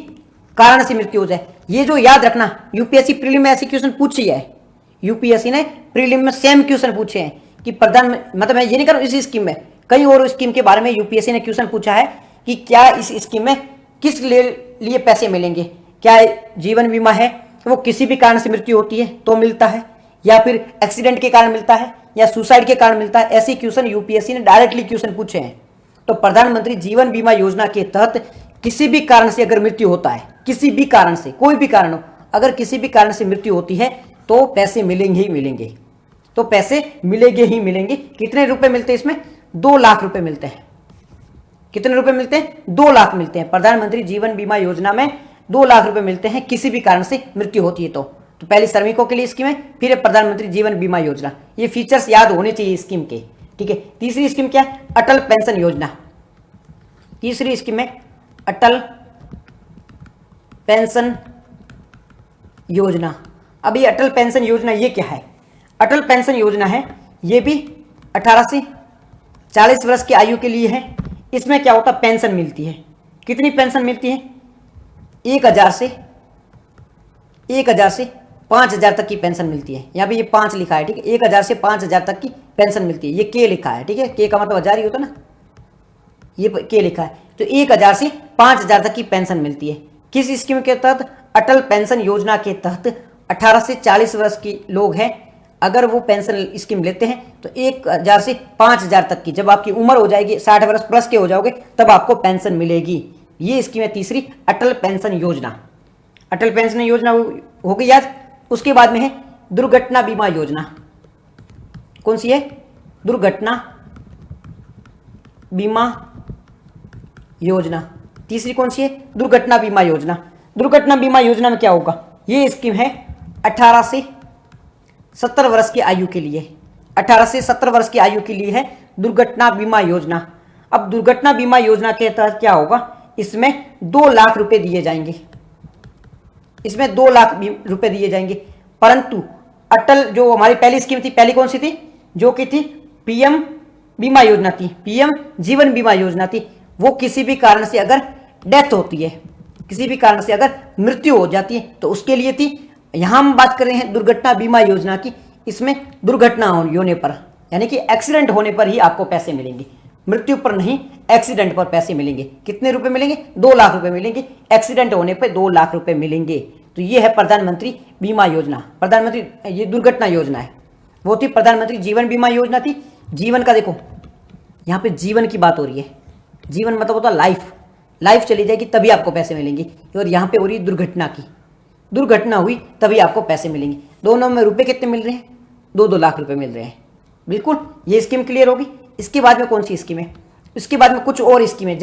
कारण से मृत्यु हो जाए। ये जो याद रखना, यूपीएससी प्रीलिम में ऐसे क्वेश्चन पूछी है, यूपीएससी ने प्रीलिम में सेम क्वेश्चन पूछे हैं कि मतलब मैं ये नहीं कर रहा हूं इस स्कीम में, कई और स्कीम के बारे में यूपीएससी ने क्वेश्चन पूछा है कि क्या इस स्कीम में किस लिए पैसे मिलेंगे। क्या जीवन बीमा है वो किसी भी कारण से मृत्यु होती है तो मिलता है, या फिर एक्सीडेंट के कारण मिलता है, या सुसाइड के कारण मिलता है। ऐसे क्वेश्चन यूपीएससी ने डायरेक्टली क्वेश्चन पूछे हैं। तो प्रधानमंत्री जीवन बीमा योजना के तहत किसी भी कारण से अगर मृत्यु होता है, किसी भी कारण से, कोई भी कारण हो, अगर किसी भी कारण से मृत्यु होती है तो पैसे मिलेंगे ही मिलेंगे, तो पैसे मिलेंगे ही मिलेंगे। कितने रुपए मिलते हैं इसमें? 2 लाख रुपए मिलते हैं। कितने रुपए मिलते हैं? 2 लाख मिलते हैं। प्रधानमंत्री जीवन बीमा योजना में 2 लाख रुपए मिलते हैं किसी भी कारण से मृत्यु होती है तो पहले श्रमिकों के लिए स्कीम है, फिर है प्रधानमंत्री जीवन बीमा योजना। ये फीचर्स याद होने चाहिए स्कीम के, ठीक है। तीसरी स्कीम क्या है? अटल पेंशन योजना। तीसरी स्कीम है अटल पेंशन योजना। अब ये अटल पेंशन योजना ये क्या है? अटल पेंशन योजना है, ये भी 18 से 40 वर्ष की आयु के लिए है। इसमें क्या होता है? पेंशन मिलती है। कितनी पेंशन मिलती है? 1000 से 5000 तक की पेंशन मिलती है। यहाँ पे ये 5 लिखा है, ठीक है। 1000 से 5000 तक की पेंशन मिलती है। ये के लिखा है, ठीक है। के का मतलब 1000 ही होता ना, ये के लिखा है। तो 1000 से 5000 तक की पेंशन मिलती है। किस स्कीम के तहत? अटल पेंशन योजना के तहत 18 से 40 वर्ष के लोग हैं, अगर वो पेंशन स्कीम लेते हैं तो 1000 से 5000 तक की, जब आपकी उम्र हो जाएगी 60 वर्ष प्लस के हो जाओगे, तब आपको पेंशन मिलेगी। ये स्कीम है तीसरी, अटल पेंशन योजना। अटल पेंशन योजना हो गई याद। उसके बाद में है दुर्घटना बीमा योजना। कौन सी है? दुर्घटना बीमा योजना। तीसरी कौन सी है? दुर्घटना बीमा योजना। दुर्घटना बीमा योजना में क्या होगा? ये स्कीम है 18 से 70 वर्ष की आयु के लिए। 18 से 70 वर्ष की आयु के लिए है दुर्घटना बीमा योजना। अब दुर्घटना बीमा योजना के तहत क्या होगा? इसमें 2 लाख रुपए दिए जाएंगे। इसमें 2 लाख रुपए दिए जाएंगे। परंतु अटल जो हमारी पहली स्कीम थी, पहली कौन सी थी? जो कि थी पीएम बीमा योजना थी, पीएम जीवन बीमा योजना थी। वो किसी भी कारण से अगर डेथ होती है, किसी भी कारण से अगर मृत्यु हो जाती है तो उसके लिए थी। यहां हम बात कर रहे हैं दुर्घटना बीमा योजना की। इसमें दुर्घटना होने पर, यानी कि एक्सीडेंट होने पर ही आपको पैसे मिलेंगे, मृत्यु पर नहीं, एक्सीडेंट पर पैसे मिलेंगे। कितने रुपए मिलेंगे? 2 लाख रुपए मिलेंगे। एक्सीडेंट होने पर 2 लाख रुपए मिलेंगे। तो ये है प्रधानमंत्री बीमा योजना। प्रधानमंत्री ये दुर्घटना योजना है। वो थी प्रधानमंत्री जीवन बीमा योजना थी। जीवन का देखो, यहाँ पे जीवन की बात हो रही है। जीवन मतलब होता लाइफ, लाइफ चली जाएगी तभी आपको पैसे मिलेंगे। और यहाँ पे हो रही है दुर्घटना की, दुर्घटना हुई तभी आपको पैसे मिलेंगे। दोनों में रुपए कितने मिल रहे हैं? 2-2 लाख रुपए मिल रहे हैं। बिल्कुल, ये स्कीम क्लियर होगी। इसके बाद में कौन सी स्कीम है? इसके बाद में कुछ और स्कीम है,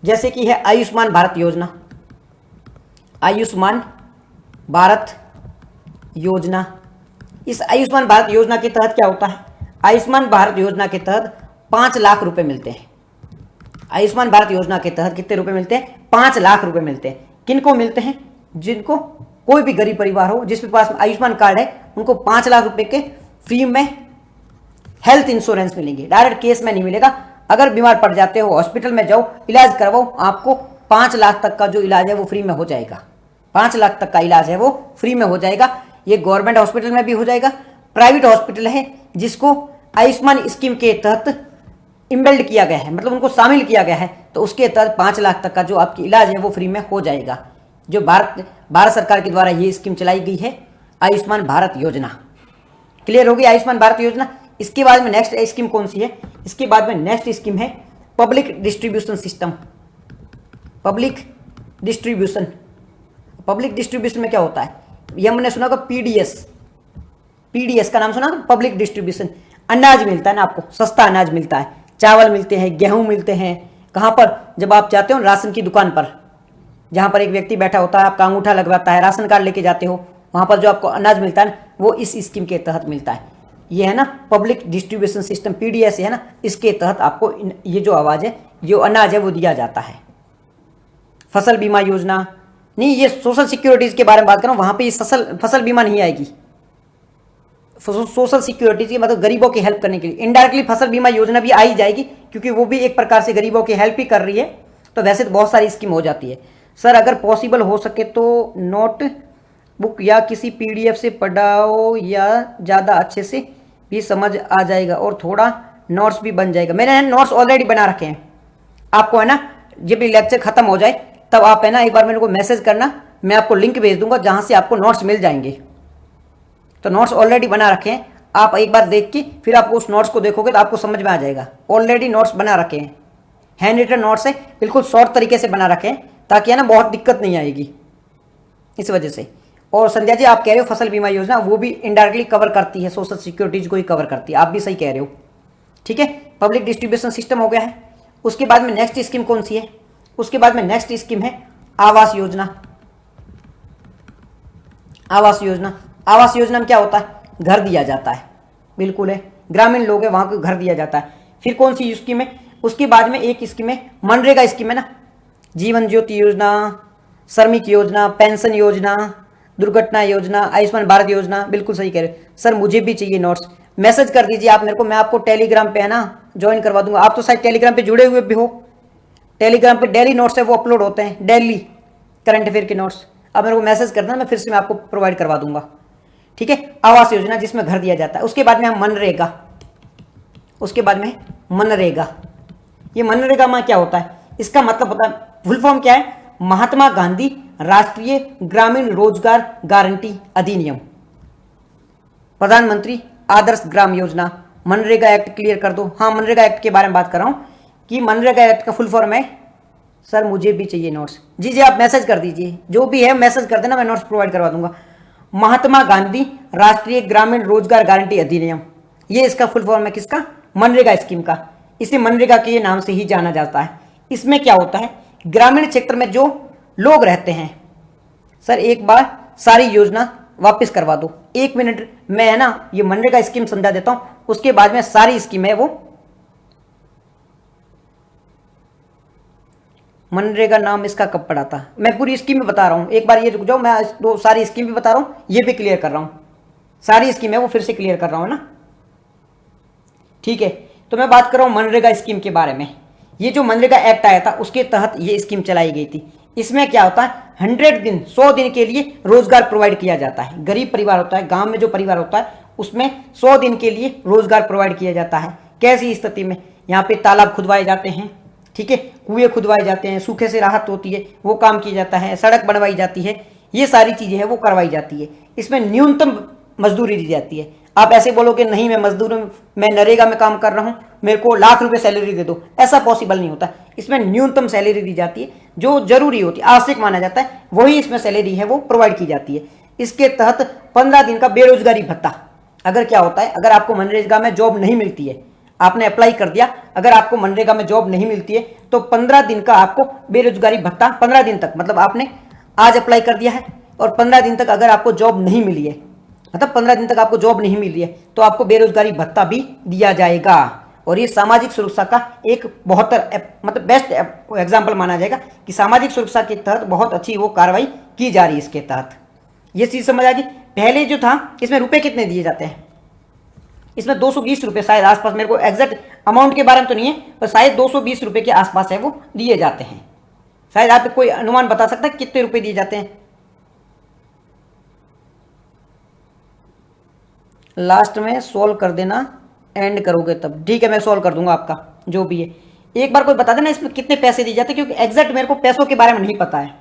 जैसे कि है आयुष्मान भारत योजना। आयुष्मान भारत योजना। इस आयुष्मान भारत योजना के तहत क्या होता है? आयुष्मान भारत योजना के तहत 5 लाख रुपए मिलते हैं। आयुष्मान भारत योजना के तहत कितने रुपए मिलते हैं? 5 लाख रुपए मिलते हैं। किनको मिलते हैं? जिनको, कोई भी गरीब परिवार हो जिसके पास आयुष्मान कार्ड है, उनको 5 लाख रुपए के फ्री में हेल्थ इंश्योरेंस मिलेंगे। डायरेक्ट केस में नहीं मिलेगा। अगर बीमार पड़ जाते हो, हॉस्पिटल में जाओ, इलाज करवाओ, आपको 5 लाख तक का जो इलाज है वो फ्री में हो जाएगा। 5 लाख तक का इलाज है वो फ्री में हो जाएगा। ये गवर्नमेंट हॉस्पिटल में भी हो जाएगा। प्राइवेट हॉस्पिटल है जिसको आयुष्मान स्कीम के तहत इम्बेल्ड किया गया है, मतलब उनको शामिल किया गया है, तो उसके तहत 5 लाख तक का जो आपकी इलाज है वो फ्री में हो जाएगा। जो भारत सरकार के द्वारा ये स्कीम चलाई गई है, आयुष्मान भारत योजना। क्लियर होगी आयुष्मान भारत योजना। इसके बाद में नेक्स्ट स्कीम कौन सी है? इसके बाद में नेक्स्ट स्कीम है public distribution system. Public distribution. Public distribution में क्या होता है? ये हमने सुना होगा पीडीएस। पीडीएस का नाम सुना? Public distribution. अनाज मिलता है ना आपको, सस्ता अनाज मिलता है। चावल मिलते हैं, गेहूं मिलते हैं। कहाँ पर? जब आप जाते हो राशन की दुकान पर, जहाँ पर एक व्यक्ति बैठा होता है, आपका अंगूठा लगवाता है, राशन कार्ड लेके जाते हो, वहाँ पर जो आपको अनाज मिलता है वो इस स्कीम के तहत मिलता है। ये है ना पब्लिक डिस्ट्रीब्यूशन सिस्टम, पीडीएस है ना, इसके तहत आपको ये जो आवाज़ है, जो अनाज है वो दिया जाता है। फसल बीमा योजना नहीं, ये सोशल सिक्योरिटीज़ के बारे में बात कर रहा हूँ, वहाँ पे ये फसल बीमा नहीं आएगी। सोशल सिक्योरिटी की मतलब गरीबों की हेल्प करने के लिए इनडायरेक्टली फसल बीमा योजना भी आई जाएगी, क्योंकि वो भी एक प्रकार से गरीबों की हेल्प ही कर रही है। तो वैसे तो बहुत सारी स्कीम हो जाती है। सर अगर पॉसिबल हो सके तो नोट बुक या किसी पीडीएफ से पढ़ाओ, या ज़्यादा अच्छे से भी समझ आ जाएगा और थोड़ा नोट्स भी बन जाएगा। मैंने नोट्स ऑलरेडी बना रखे हैं, आपको है ना जब भी लेक्चर खत्म हो जाए तब आप है ना एक बार मेरे को मैसेज करना, मैं आपको लिंक भेज दूंगा जहाँ से आपको नोट्स मिल जाएंगे। तो नोट्स ऑलरेडी बना रखे हैं, आप एक बार देख के फिर आपको उस नोट्स को देखोगे तो आपको समझ में आ जाएगा। ऑलरेडी नोट्स बना रखे हैं, हैंड रिटन नोट्स है, बिल्कुल शॉर्ट तरीके से बना रखे हैं, ताकि है ना बहुत दिक्कत नहीं आएगी इस वजह से। और संध्या जी आप कह रहे हो फसल बीमा योजना, वो भी इनडायरेक्टली कवर करती है, सोशल सिक्योरिटीज को ही कवर करती है, आप भी सही कह रहे हो। ठीक है, पब्लिक डिस्ट्रीब्यूशन सिस्टम हो गया है। उसके बाद में नेक्स्ट स्कीम कौन सी है? उसके बाद में नेक्स्ट स्कीम है आवास योजना। आवास योजना, आवास योजना में क्या होता है? घर दिया जाता है, बिल्कुल है, ग्रामीण लोग हैं वहां को घर दिया जाता है। फिर कौन सी स्कीम है? उसके बाद में एक स्कीम है मनरेगा स्कीम है ना, जीवन ज्योति योजना, श्रमिक योजना, पेंशन योजना, दुर्घटना योजना, आयुष्मान भारत योजना। बिल्कुल सही कह रहे हो सर, मुझे भी चाहिए नोट्स। मैसेज कर दीजिए आप मेरे को, मैं आपको टेलीग्राम पे है ना ज्वाइन करवा दूंगा। आप तो शायद टेलीग्राम पे जुड़े हुए भी हो, टेलीग्राम पे डेली नोट्स है वो अपलोड होते हैं, डेली करंट अफेयर के नोट्स। अब मेरे को मैसेज कर देना, मैं फिर से मैं आपको प्रोवाइड करवा दूंगा। ठीक है, आवास योजना जिसमें घर दिया जाता है। उसके बाद में हम मनरेगा, उसके बाद में मनरेगा। ये मनरेगा में क्या होता है? इसका मतलब होता है, फुल फॉर्म क्या है? महात्मा गांधी राष्ट्रीय ग्रामीण रोजगार गारंटी अधिनियम, प्रधानमंत्री आदर्श ग्राम योजना, मनरेगा एक्ट। क्लियर कर दो। हाँ, मनरेगा एक्ट के बारे में बात कर रहा हूं कि मनरेगा एक्ट का फुल फॉर्म है। सर मुझे भी चाहिए नोट्स। जी जी आप मैसेज कर दीजिए, जो भी है मैसेज कर देना, मैं नोट्स प्रोवाइड करवा दूंगा। महात्मा गांधी राष्ट्रीय ग्रामीण रोजगार गारंटी अधिनियम, ये इसका फुल फॉर्म है किसका? मनरेगा स्कीम का। इसे मनरेगा के नाम से ही जाना जाता है। इसमें क्या होता है? ग्रामीण क्षेत्र में जो लोग रहते हैं। सर एक बार सारी योजना वापस करवा दो, 1 मिनट मैं है ना ये मनरेगा स्कीम समझा देता हूं, उसके बाद में सारी स्कीम है वो। मनरेगा नाम इसका कब पड़ा था? मैं पूरी स्कीम में बता रहा हूं, एक बार ये रुक जाओ, मैं दो सारी स्कीम भी बता रहा हूं, ये भी क्लियर कर रहा हूं। सारी स्कीम है वो फिर से क्लियर कर रहा हूं ना। ठीक है, तो मैं बात कर रहा हूं मनरेगा स्कीम के बारे में। ये जो मनरेगा एक्ट आया था उसके तहत ये स्कीम चलाई गई थी। इसमें क्या होता है? 100 दिन 100 दिन के लिए रोजगार प्रोवाइड किया जाता है। गरीब परिवार होता है, गांव में जो परिवार होता है उसमें 100 दिन के लिए रोजगार प्रोवाइड किया जाता है। कैसी स्थिति में? यहाँ पे तालाब खुदवाए जाते हैं, ठीक है, कुएं खुदवाए जाते हैं, सूखे से राहत होती है वो काम किया जाता है, सड़क बनवाई जाती है, ये सारी चीजें हैं वो करवाई जाती है। इसमें न्यूनतम मजदूरी दी जाती है। आप ऐसे बोलोगे नहीं मैं मजदूर, मैं नरेगा में काम कर रहा हूं, मेरे को लाख रुपए सैलरी दे दो, ऐसा पॉसिबल नहीं होता। इसमें न्यूनतम सैलरी दी जाती है, जो जरूरी होती है, आवश्यक माना जाता है, वही इसमें सैलरी है वो प्रोवाइड की जाती है। इसके तहत 15 दिन का बेरोजगारी भत्ता। अगर क्या होता है, अगर आपको मनरेगा में जॉब नहीं मिलती है, आपने अप्लाई कर दिया, अगर आपको मनरेगा में जॉब नहीं मिलती है तो 15 दिन का आपको बेरोजगारी भत्ता, 15 दिन तक, मतलब आपने आज अप्लाई कर दिया है और 15 दिन तक अगर आपको जॉब नहीं मिली है, मतलब 15 दिन तक आपको जॉब नहीं मिली है, तो आपको बेरोजगारी भत्ता भी दिया जाएगा। और ये सामाजिक सुरक्षा का एक बहुत मतलब बेस्ट एग्जाम्पल माना जाएगा कि सामाजिक सुरक्षा के तहत बहुत अच्छी वो कार्रवाई की जा रही है इसके तहत। ये चीज समझ आ गई। पहले जो था इसमें रुपए कितने दिए जाते हैं? इसमें 220 रुपए शायद आसपास, मेरे को एग्जैक्ट अमाउंट के बारे में तो नहीं है, पर शायद 220 रुपए के आसपास है वो दिए जाते हैं। शायद आप कोई अनुमान बता सकता है कितने रुपए दिए जाते हैं? लास्ट में सोल्व कर देना, एंड करोगे तब। ठीक है, मैं सोल्व कर दूंगा आपका जो भी है। एक बार कोई बता देना इसमें कितने पैसे दिए जाते हैं, क्योंकि एग्जैक्ट मेरे को पैसों के बारे में नहीं पता है।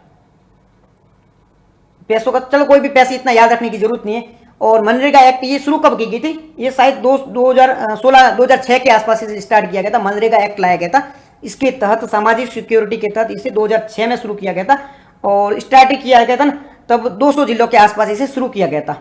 पैसों का चलो कोई भी पैसे इतना याद रखने की जरूरत नहीं है। और मनरेगा एक्ट ये शुरू कब की गई थी? ये शायद 2006 के आसपास से स्टार्ट किया गया था, मनरेगा एक्ट लाया गया था। इसके तहत सामाजिक सिक्योरिटी के तहत इसे 2006 में शुरू किया गया था और स्टार्ट किया गया था ना तब 200 जिलों के आसपास इसे शुरू किया गया था।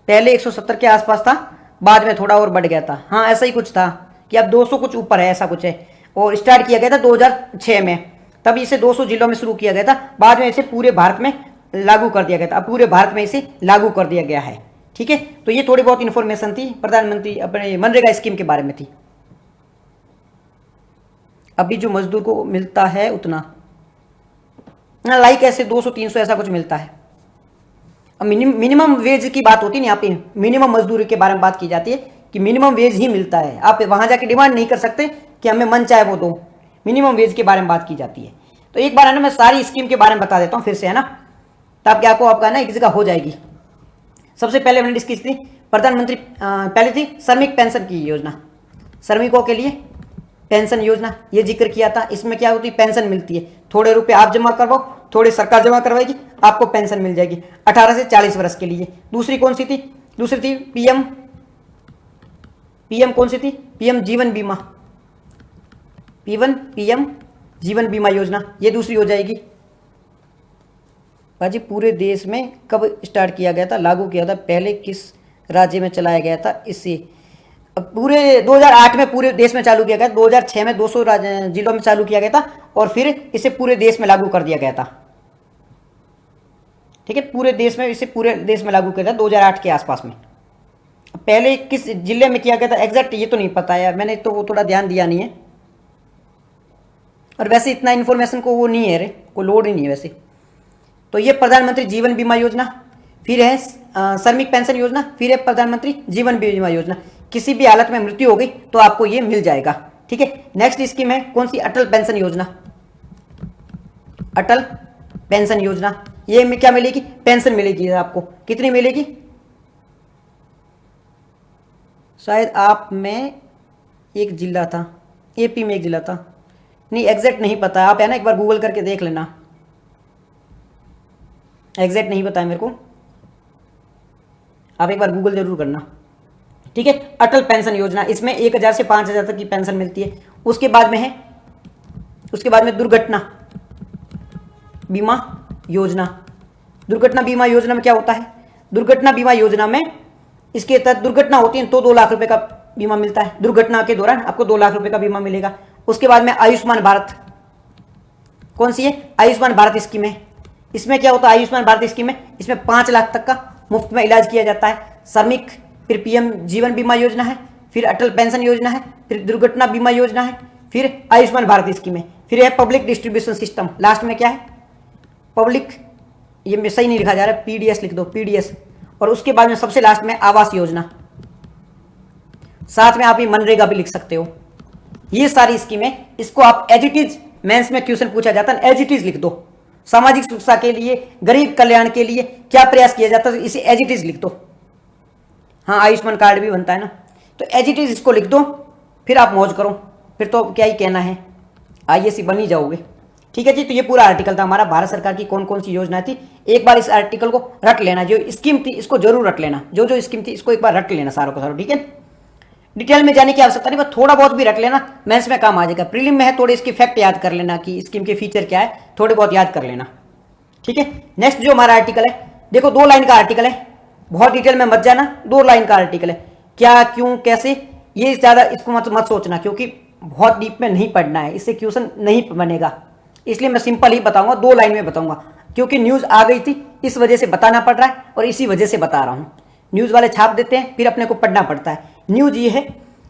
पहले 170 के आसपास था, बाद में थोड़ा और बढ़ गया था। हाँ ऐसा ही कुछ था, कि अब 200 कुछ ऊपर है, ऐसा कुछ है। और स्टार्ट किया गया था 2006 में, तब इसे 200 जिलों में शुरू किया गया था। बाद में इसे पूरे भारत में लागू कर दिया गया था। अब पूरे भारत में इसे लागू कर दिया गया है। ठीक है, तो ये थोड़ी बहुत इंफॉर्मेशन थी प्रधानमंत्री अपने मनरेगा स्कीम के बारे में थी। अभी जो मजदूर को मिलता है उतना लाइक ऐसे 200-300 ऐसा कुछ मिलता है। अब मिनिमम वेज की बात होती है, यहाँ पे मिनिमम मजदूरी के बारे में बात की जाती है कि मिनिमम वेज ही मिलता है। आप वहां जाके डिमांड नहीं कर सकते कि हमें मन चाहे वो दो। मिनिमम वेज के बारे में बात की जाती है। तो एक बार है ना मैं सारी स्कीम के बारे में बता देता हूँ फिर से, है ना, तब क्या आपको आपका ना एक जगह हो जाएगी। सबसे पहले मैंने डिस्कस की प्रधानमंत्री पहले थी श्रमिक पेंशन की योजना, श्रमिकों के लिए पेंशन योजना, ये जिक्र किया था। इसमें क्या होती है, पेंशन मिलती है, थोड़े रुपए आप जमा करवाओ, थोड़े सरकार जमा करवाएगी, आपको पेंशन मिल जाएगी 18 से 40 वर्ष के लिए। दूसरी कौन सी थी, दूसरी थी पीएम कौन सी थी, पीएम जीवन बीमा, पीएम जीवन बीमा योजना, ये दूसरी हो जाएगी। भाजी पूरे देश में कब स्टार्ट किया गया था, लागू किया था, पहले किस राज्य में चलाया गया था इसे? पूरे 2008 में पूरे देश में चालू किया गया, 2006 में 200 जिलों में चालू किया गया था और फिर इसे पूरे देश में लागू कर दिया गया था। ठीक है, पूरे देश में इसे पूरे देश में लागू किया था 2008 के आसपास में। पहले किस जिले में किया गया था एग्जैक्ट ये तो नहीं पता यार, मैंने तो वो थोड़ा ध्यान दिया नहीं है। और वैसे इतना इन्फॉर्मेशन को वो नहीं है रे, को लोड ही नहीं है वैसे। तो ये प्रधानमंत्री जीवन बीमा योजना, फिर है श्रमिक पेंशन योजना, फिर है प्रधानमंत्री जीवन बीमा योजना। किसी भी हालत में मृत्यु हो गई तो आपको ये मिल जाएगा। ठीक है, नेक्स्ट स्कीम है कौन सी, अटल पेंशन योजना, अटल पेंशन योजना। ये में क्या मिलेगी, पेंशन मिलेगी आपको, कितनी मिलेगी, शायद आप में एक जिला था, एपी में एक जिला था, नहीं एग्जैक्ट नहीं पता, आप है ना एक बार गूगल करके देख लेना, एग्जैक्ट नहीं पता है मेरे को, आप एक बार गूगल जरूर करना। ठीक है, अटल पेंशन योजना, इसमें 1000 से 5000 तक की पेंशन मिलती है। उसके बाद में है, उसके बाद में दुर्घटना बीमा योजना। दुर्घटना बीमा योजना में क्या होता है, दुर्घटना बीमा योजना में इसके तहत दुर्घटना होती है तो 2 लाख रुपए का बीमा मिलता है, दुर्घटना के दौरान आपको 2 लाख रुपए का बीमा मिलेगा। उसके बाद में आयुष्मान भारत, कौन सी है, आयुष्मान भारत स्कीम है। इसमें क्या होता है, आयुष्मान भारत स्कीम में इसमें 5 लाख तक का मुफ्त में इलाज किया जाता है। श्रमिक, फिर पीएम जीवन बीमा योजना है, फिर अटल पेंशन योजना है, फिर दुर्घटना बीमा योजना है, फिर आयुष्मान भारत स्कीम है, फिर है पब्लिक डिस्ट्रीब्यूशन सिस्टम। लास्ट में क्या है, पब्लिक, ये सही नहीं लिखा जा रहा है, पीडीएस लिख दो, पीडीएस। और उसके बाद में सबसे लास्ट में आवास योजना, साथ में आप ये मनरेगा भी लिख सकते हो। ये सारी स्कीमें, इसको आप एज इट इज, मेंस में क्वेश्चन पूछा जाता है, एज इट इज लिख दो। सामाजिक सुरक्षा के लिए, गरीब कल्याण के लिए क्या प्रयास किया जाता है, इसे एज इट इज लिख दो। हाँ, आयुष्मान कार्ड भी बनता है ना, तो एज इट इज इसको लिख दो, फिर आप मौज करो, फिर तो क्या ही कहना है, आईएएस बन ही जाओगे। ठीक है जी, तो ये पूरा आर्टिकल था हमारा, भारत सरकार की कौन कौन सी योजना थी। एक बार इस आर्टिकल को रट लेना, जो स्कीम थी इसको जरूर रट लेना, जो जो स्कीम थी इसको एक बार रट लेना सारों को सारों। ठीक है, डिटेल में जाने की आवश्यकता नहीं, बस थोड़ा बहुत भी रट लेना, मेंस में काम आ जाएगा। प्रीलिम में है थोड़े इसके फैक्ट याद कर लेना कि स्कीम के फीचर क्या है, थोड़े बहुत याद कर लेना। ठीक है, नेक्स्ट जो हमारा आर्टिकल है, देखो 2 लाइन का आर्टिकल है, बहुत डिटेल में मत जाना, 2 लाइन का आर्टिकल है। क्या, क्यों, कैसे, ये ज्यादा इसको मत सोचना, क्योंकि बहुत डीप में नहीं पढ़ना है, इससे क्वेश्चन नहीं बनेगा। इसलिए मैं सिंपल ही बताऊंगा, 2 लाइन में बताऊंगा, क्योंकि न्यूज आ गई थी इस वजह से बताना पड़ रहा है और इसी वजह से बता रहा हूं। न्यूज वाले छाप देते हैं, फिर अपने को पढ़ना पड़ता है। न्यूज ये है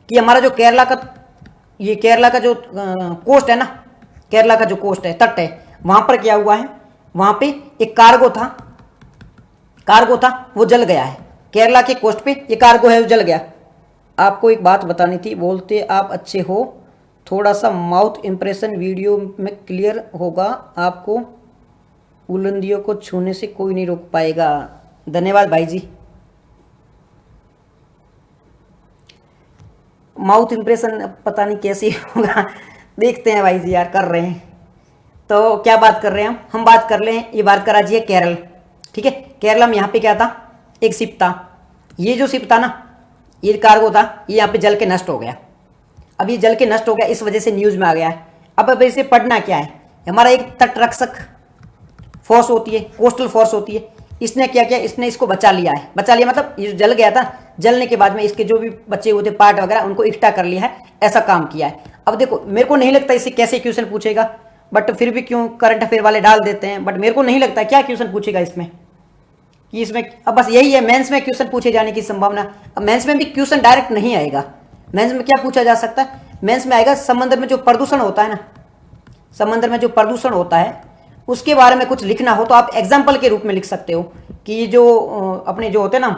कि हमारा जो केरला का जो कोस्ट है ना, केरला का जो कोस्ट है, तट है, वहां पर क्या हुआ है, वहां पे एक कार्गो था, वो जल गया है। केरला के कोस्ट पे ये कार्गो है, वो जल गया। आपको एक बात बतानी थी, बोलते आप अच्छे हो, थोड़ा सा माउथ इंप्रेशन वीडियो में क्लियर होगा, आपको बुलंदियों को छूने से कोई नहीं रोक पाएगा। धन्यवाद भाई जी। माउथ इंप्रेशन पता नहीं कैसे होगा, देखते हैं भाई जी यार, कर रहे हैं। तो क्या बात कर रहे हैं हम बात कर रहे हैं, ये बात करा जी है केरल। ठीक है, केरला में यहाँ पे क्या था, एक शिप था, ये जो शिप था ना, ये कार्गो था, ये यहाँ पे जल के नष्ट हो गया। अब ये जल के नष्ट हो गया, इस वजह से न्यूज में आ गया है। अब इसे पढ़ना क्या है, हमारा एक तट रक्षक फोर्स होती है, कोस्टल फोर्स होती है, इसने क्या किया, इसने इसको बचा लिया है। बचा लिया मतलब ये जल गया था, जलने के बाद में इसके जो भी बचे हुए थे पार्ट वगैरह उनको इकट्ठा कर लिया है, ऐसा काम किया है। अब देखो मेरे को नहीं लगता इससे कैसे क्वेश्चन पूछेगा, बट फिर भी क्यों करंट अफेयर वाले डाल देते हैं, बट मेरे को नहीं लगता क्या क्वेश्चन पूछेगा इसमें कि इसमें। अब बस यही है, मेंस में क्वेश्चन पूछे जाने की संभावना। अब मेंस में भी क्वेश्चन डायरेक्ट नहीं आएगा। मेंस में क्या पूछा जा सकता है, मेंस में आएगा समंदर में जो प्रदूषण होता है ना, समंदर में जो प्रदूषण होता है उसके बारे में कुछ लिखना हो तो आप एग्जाम्पल के रूप में लिख सकते हो कि जो अपने जो होते हैं ना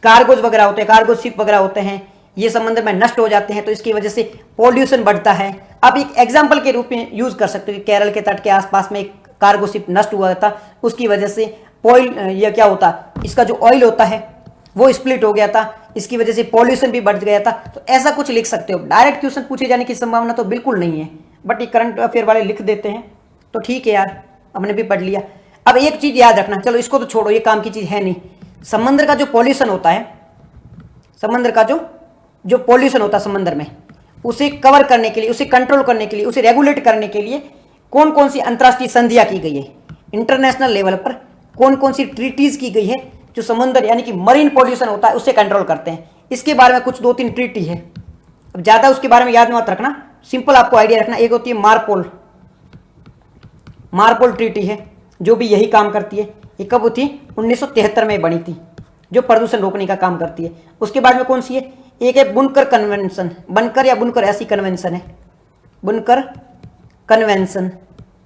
कार्गोज वगैरह होते हैं, कार्गो शिप वगैरह होते हैं, ये समंदर में नष्ट हो जाते हैं तो इसकी वजह से पॉल्यूशन बढ़ता है। आप एक एग्जाम्पल के रूप में यूज कर सकते हो कि केरल के तट के आसपास में एक कार्गो शिप नष्ट हुआ था, उसकी वजह से ऑयल, ये क्या होता, इसका जो ऑयल होता है वो स्प्लिट हो गया था, इसकी वजह से पॉल्यूशन भी बढ़ गया था। तो ऐसा कुछ लिख सकते हो। डायरेक्ट क्वेश्चन पूछे जाने की संभावना तो बिल्कुल नहीं है, बट ये करंट अफेयर वाले लिख देते हैं तो ठीक है यार, हमने भी पढ़ लिया। अब एक चीज याद रखना, चलो इसको तो छोड़ो, ये काम की चीज है नहीं। समंदर का जो पॉल्यूशन होता है, समंदर का जो पॉल्यूशन होता है समंदर में, उसे कवर करने के लिए, उसे कंट्रोल करने के लिए, उसे रेगुलेट करने के लिए कौन कौन सी अंतर्राष्ट्रीय संधियां की गई है, इंटरनेशनल लेवल पर कौन कौन सी ट्रीटीज की गई है जो समुद्र यानी कि मरीन पॉल्यूशन होता है उससे कंट्रोल करते हैं। इसके बारे में कुछ 2-3 ट्रीटी है। अब ज्यादा उसके बारे में याद मत रखना, सिंपल आपको आइडिया रखना। एक होती है मारपोल ट्रीटी है जो भी यही काम करती है। ये कब हुई थी, 1973 में बनी थी, जो प्रदूषण रोकने का काम करती है। उसके बाद में कौन सी है, एक है बुनकर कन्वेंशन, बनकर या बुनकर ऐसी कन्वेंशन है, बुनकर कन्वेंशन,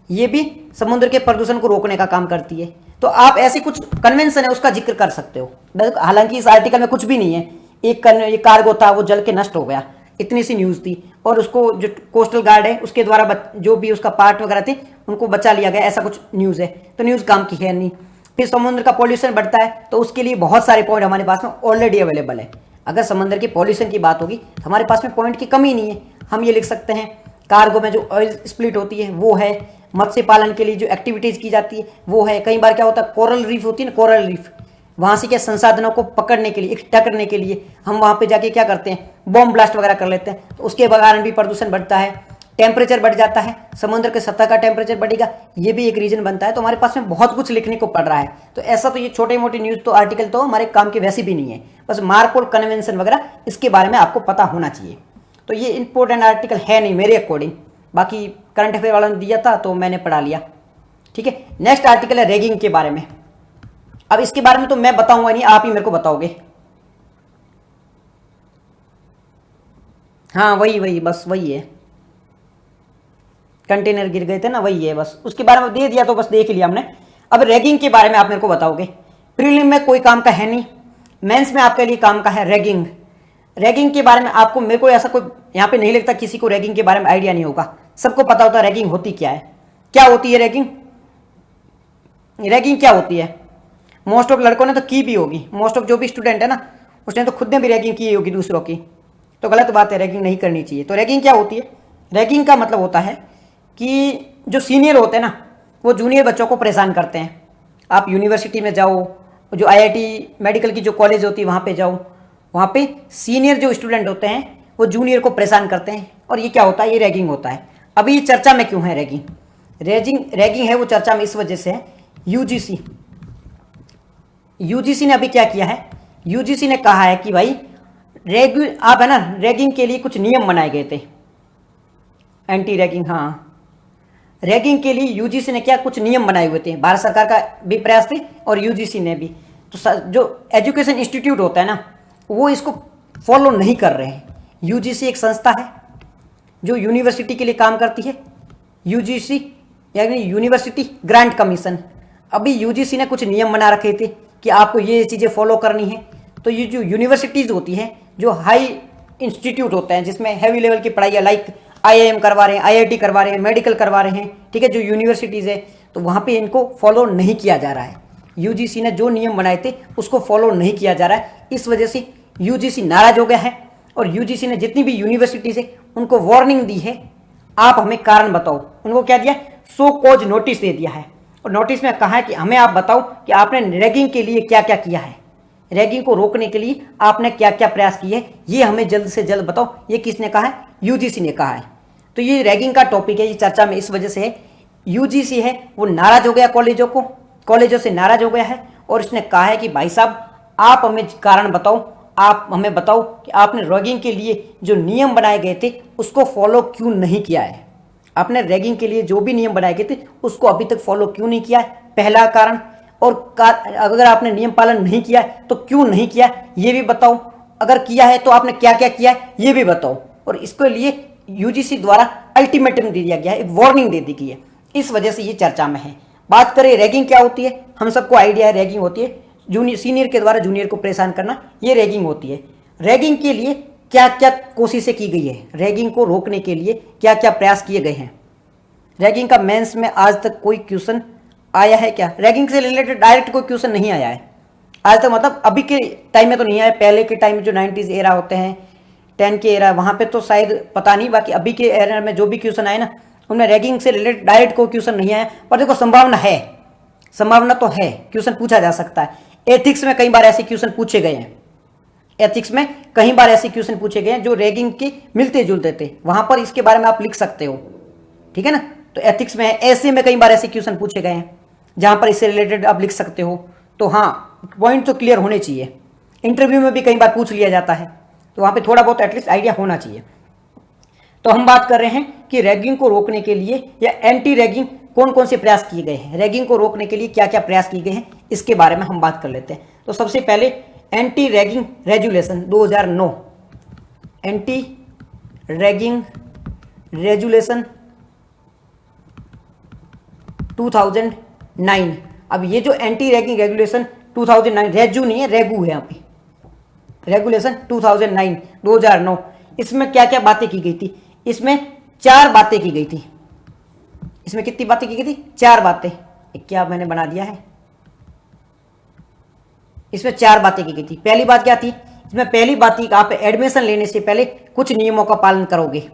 ये भी समुद्र के प्रदूषण को रोकने का काम करती है। तो आप ऐसे कुछ कन्वेंशन है उसका जिक्र कर सकते हो। हालांकि इस आर्टिकल में कुछ भी नहीं है, एक कार्गो था वो जल के नष्ट हो गया, इतनी सी न्यूज़ थी, और उसको जो कोस्टल गार्ड है उसके द्वारा जो भी उसका पार्ट वगैरह थे उनको बचा लिया गया, ऐसा कुछ न्यूज़ है। तो न्यूज़ काम की है नहीं। फिर समुद्र का पॉल्यूशन बढ़ता है तो उसके लिए बहुत सारे पॉइंट हमारे पास में ऑलरेडी अवेलेबल है। अगर समुद्र के पॉल्यूशन की बात होगी तो हमारे पास में पॉइंट की कमी नहीं है। हम ये लिख सकते हैं कार्गो में जो ऑयल स्प्लिट होती है वो है, मत्स्य पालन के लिए जो एक्टिविटीज़ की जाती है वो है। कई बार क्या होता है, कोरल रीफ होती है ना, कोरल रीफ, वहाँ से क्या संसाधनों को पकड़ने के लिए, इकट्ठा करने के लिए हम वहाँ पे जाके क्या करते हैं, बॉम्ब ब्लास्ट वगैरह कर लेते हैं, तो उसके कारण भी प्रदूषण बढ़ता है। टेम्परेचर बढ़ जाता है, समुद्र के सतह का टेम्परेचर बढ़ेगा, ये भी एक रीजन बनता है। तो हमारे पास में बहुत कुछ लिखने को पड़ रहा है। तो ऐसा तो ये छोटे मोटे न्यूज़ तो आर्टिकल तो हमारे काम के वैसे भी नहीं है, बस मार्पोल कन्वेंशन वगैरह इसके बारे में आपको पता होना चाहिए। तो ये इंपॉर्टेंट आर्टिकल है नहीं मेरे अकॉर्डिंग, बाकी करंट अफेयर वालों ने दिया था तो मैंने पढ़ा लिया। ठीक है, नेक्स्ट आर्टिकल है रैगिंग के बारे में। अब इसके बारे में तो मैं बताऊंगा नहीं, आप ही मेरे को बताओगे। हाँ वही बस वही है, कंटेनर गिर गए थे ना, वही है बस, उसके बारे में दे दिया तो बस देख लिया हमने। अब रैगिंग के बारे में आप मेरे को बताओगे। प्रीलिम में कोई काम का है नहीं, मेंस में आपके लिए काम का है रैगिंग। रैगिंग के बारे में आपको, मेरे को ऐसा कोई यहाँ पे नहीं लगता किसी को रैगिंग के बारे में आइडिया नहीं होगा। सबको पता होता है रैगिंग होती क्या है। क्या होती है रैगिंग, रैगिंग क्या होती है? मोस्ट ऑफ लड़कों ने तो की भी होगी, मोस्ट ऑफ जो भी स्टूडेंट है ना उसने तो खुद ने भी रैगिंग की होगी दूसरों की, तो गलत बात है, रैगिंग नहीं करनी चाहिए। तो रैगिंग क्या होती है? रैगिंग का मतलब होता है कि जो सीनियर होते हैं ना वो जूनियर बच्चों को परेशान करते हैं। आप यूनिवर्सिटी में जाओ, जो आईआईटी मेडिकल की जो कॉलेज होती है वहाँ पे जाओ, वहाँ पे सीनियर जो स्टूडेंट होते हैं वो जूनियर को परेशान करते हैं, और ये क्या होता है, ये रैगिंग होता है। अभी चर्चा में क्यों है रैगिंग? रैगिंग है वो चर्चा में इस वजह से है, यूजीसी ने अभी क्या किया है, यूजीसी ने कहा है कि भाई आप है ना रैगिंग के लिए कुछ नियम बनाए गए थे, एंटी रैगिंग, हाँ रैगिंग के लिए यूजीसी ने क्या कुछ नियम बनाए हुए थे। भारत सरकार का भी प्रयास थे और यूजीसी ने भी। तो जो एजुकेशन इंस्टीट्यूट होता है ना वो इसको फॉलो नहीं कर रहे हैं। यूजीसी एक संस्था है जो यूनिवर्सिटी के लिए काम करती है, यूजीसी यानी यूनिवर्सिटी ग्रांट कमीशन। अभी यूजीसी ने कुछ नियम बना रखे थे कि आपको ये चीज़ें फॉलो करनी है। तो ये जो यूनिवर्सिटीज़ होती हैं, जो हाई इंस्टीट्यूट होते हैं जिसमें हैवी लेवल की पढ़ाई है, लाइक आईआईएम करवा रहे हैं, आईआईटी करवा रहे हैं, मेडिकल करवा रहे हैं, ठीक है, जो यूनिवर्सिटीज़ है, तो वहाँ पे इनको फॉलो नहीं किया जा रहा है। यूजीसी ने जो नियम बनाए थे उसको फॉलो नहीं किया जा रहा है। इस वजह से यूजीसी नाराज हो गया है और यूजीसी ने जितनी भी यूनिवर्सिटीज़ है उनको वार्निंग दी है, आप हमें कारण बताओ। उनको क्या दिया, सो कॉज नोटिस दे दिया है, और नोटिस में कहा है कि हमें आप बताओ कि आपने रैगिंग के लिए क्या क्या किया है, रैगिंग को रोकने के लिए आपने क्या क्या प्रयास किए, ये हमें जल्द से जल्द बताओ। ये किसने कहा है? यूजीसी ने कहा है। तो ये रैगिंग का टॉपिक है, ये चर्चा में इस वजह से है, यूजीसी है वो नाराज हो गया, कॉलेजों से नाराज हो गया है, और इसने कहा है कि भाई साहब आप हमें कारण बताओ, आप हमें बताओ कि आपने रैगिंग के लिए जो नियम बनाए गए थे उसको फॉलो क्यों नहीं किया है। आपने रैगिंग के लिए जो भी नियम बनाए गए थे उसको अभी तक फॉलो क्यों नहीं किया है, पहला कारण। और अगर आपने नियम पालन नहीं किया तो क्यों नहीं किया ये भी बताओ। अगर किया है तो आपने क्या क्या किया है ये भी बताओ। और इसके लिए यूजीसी द्वारा अल्टीमेटम दे दिया गया है, एक वार्निंग दे दी गई है, इस वजह से ये चर्चा में है। बात करें रैगिंग क्या होती है, हम सबको आइडिया है रैगिंग होती है जूनियर सीनियर के द्वारा जूनियर को परेशान करना, ये रैगिंग होती है। रैगिंग के लिए क्या क्या कोशिशें की गई है, रैगिंग को रोकने के लिए क्या क्या प्रयास किए गए हैं। रैगिंग का मेंस में आज तक कोई क्वेश्चन आया है क्या? रैगिंग से रिलेटेड डायरेक्ट कोई क्वेश्चन नहीं आया है आज तक, मतलब अभी के टाइम में तो नहीं आया। पहले के टाइम में जो 90s एरा होते हैं, 10 के एरा, वहाँ पे तो शायद पता नहीं। बाकी अभी के एरा में जो भी क्वेश्चन आए ना उनमें रैगिंग से रिलेटेड डायरेक्ट कोई क्वेश्चन नहीं आया। पर देखो संभावना है, संभावना तो है, क्वेश्चन पूछा जा सकता है। एथिक्स में कई बार ऐसे क्वेश्चन पूछे गए हैं, एथिक्स में कई बार ऐसे क्वेश्चन पूछे गए हैं जो रैगिंग के मिलते जुलते थे, वहां पर इसके बारे में आप लिख सकते हो, ठीक है ना। तो एथिक्स में है, ऐसे में कई बार ऐसे क्वेश्चन पूछे गए हैं जहां पर इससे रिलेटेड आप लिख सकते हो। तो हाँ, पॉइंट तो क्लियर होने चाहिए। इंटरव्यू में भी कई बार पूछ लिया जाता है, तो वहां पे थोड़ा बहुत एटलीस्ट आइडिया होना चाहिए। तो हम बात कर रहे हैं कि रैगिंग को रोकने के लिए या एंटी रैगिंग कौन कौन से प्रयास किए गए हैं, रैगिंग को रोकने के लिए क्या क्या प्रयास किए गए हैं, इसके बारे में हम बात कर लेते हैं। तो सबसे पहले anti ragging resolution 2009, anti ragging resolution 2009। अब ये जो एंटी रैगिंग रेगुलेशन 2009, रेजू नहीं है, रेगू है यहाँ पे, रेगुलेशन 2009, इसमें क्या क्या बातें की गई थी? इसमें 4 बातें की गई थी। इसमें कितनी बातें की गई थी? 4 बातें। क्या मैंने बना दिया है? इसमें 4 बातें की गई थी। पहली बात क्या थी? इसमें पहली बात थी कि आप एडमिशन लेने से पहले कुछ नियमों का पालन करोगे।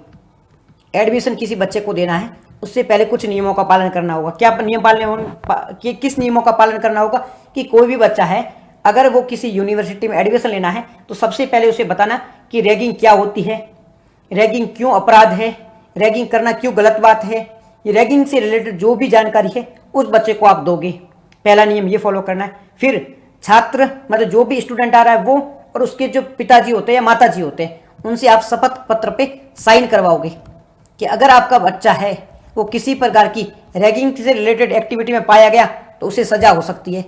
एडमिशन किसी बच्चे को देना है उससे पहले कुछ नियमों का पालन करना होगा। क्या नियम पालन, किस नियमों का पालन करना होगा? कि कोई भी बच्चा है अगर वो किसी यूनिवर्सिटी में एडमिशन लेना है तो सबसे पहले उसे बताना कि रैगिंग क्या होती है, रैगिंग क्यों अपराध है, रैगिंग करना क्यों गलत बात है, ये रैगिंग से रिलेटेड जो भी जानकारी है उस बच्चे को आप दोगे। पहला नियम ये फॉलो करना है। फिर छात्र मतलब जो भी स्टूडेंट आ रहा है वो और उसके जो पिताजी होते हैं या माताजी होते हैं उनसे आप शपथ पत्र पे साइन करवाओगे कि अगर आपका बच्चा है वो किसी प्रकार की रैगिंग से रिलेटेड एक्टिविटी में पाया गया तो उसे सजा हो सकती है।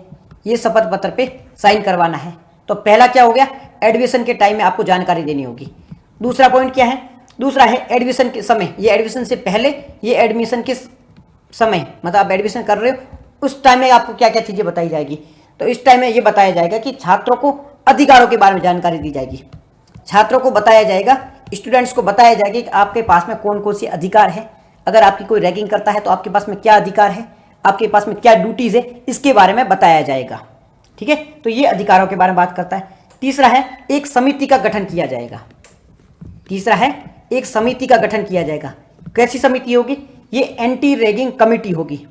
ये शपथ पत्र पे साइन करवाना है। तो पहला क्या हो गया? एडमिशन के टाइम में आपको जानकारी देनी होगी। दूसरा पॉइंट क्या है? दूसरा है एडमिशन के समय, ये एडमिशन से पहले, ये एडमिशन के समय, मतलब आप एडमिशन कर रहे हो उस टाइम में आपको क्या क्या चीज़ें बताई जाएगी। तो इस टाइम में ये बताया जाएगा कि छात्रों को अधिकारों के बारे में जानकारी दी जाएगी। छात्रों को बताया जाएगा, स्टूडेंट्स को बताया जाएगा कि आपके पास में कौन कौन सी अधिकार है, अगर आपकी कोई रैगिंग करता है तो आपके पास में क्या अधिकार है, आपके पास में क्या ड्यूटीज है, इसके बारे में बताया जाएगा। ठीक है, तो ये अधिकारों के बारे में बात करता है। तीसरा है एक समिति का गठन किया जाएगा। तीसरा है एक समिति का गठन किया जाएगा। कैसी समिति होगी? ये एंटी रैगिंग कमेटी होगी।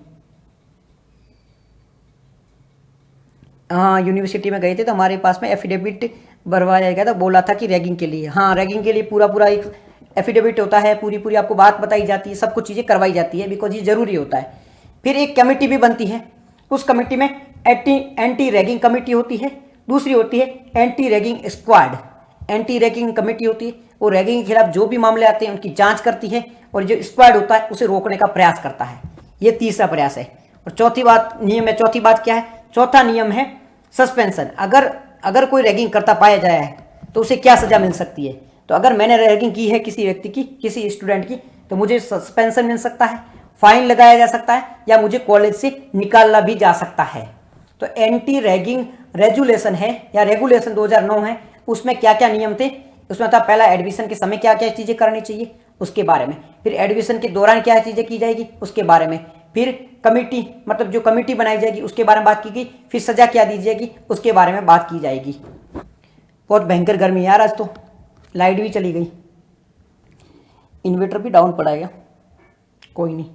हाँ, यूनिवर्सिटी में गए थे तो हमारे पास में एफिडेविट भरवाया गया था, बोला था कि रैगिंग के लिए, हाँ रैगिंग के लिए पूरा एक एफिडेविट होता है, पूरी आपको बात बताई जाती है, सब कुछ चीज़ें करवाई जाती है, बिकॉज ये जरूरी होता है। फिर एक कमेटी भी बनती है, उस कमेटी में एंटी रैगिंग कमेटी होती है, दूसरी होती है anti ragging squad. Anti ragging committee होती है, वो रैगिंग के खिलाफ जो भी मामले आते हैं उनकी जांच करती है, और जो स्क्वाड होता है उसे रोकने का प्रयास करता है। ये तीसरा प्रयास है। और चौथी बात नियम है, चौथी बात क्या है? चौथा नियम है सस्पेंशन। अगर कोई रैगिंग करता पाया जाए तो उसे क्या सजा मिल सकती है? तो अगर मैंने रैगिंग की है किसी व्यक्ति की, किसी स्टूडेंट की, तो मुझे सस्पेंशन मिल सकता है, फाइन लगाया जा सकता है, या मुझे कॉलेज से निकालना भी जा सकता है। तो एंटी रैगिंग रेजुलेशन है या रेगुलेशन 2009 है, उसमें क्या क्या नियम थे? उसमें था पहला एडमिशन के समय क्या क्या चीज़ें करनी चाहिए उसके बारे में, फिर एडमिशन के दौरान क्या चीज़ें की जाएगी उसके बारे में, फिर कमेटी मतलब जो कमेटी बनाई जाएगी उसके बारे में बात की गई, फिर सजा क्या दी जाएगी उसके बारे में बात की जाएगी। बहुत भयंकर गर्मी यार, आज तो लाइट भी चली गई, इन्वर्टर भी डाउन पड़ा गया, कोई नहीं,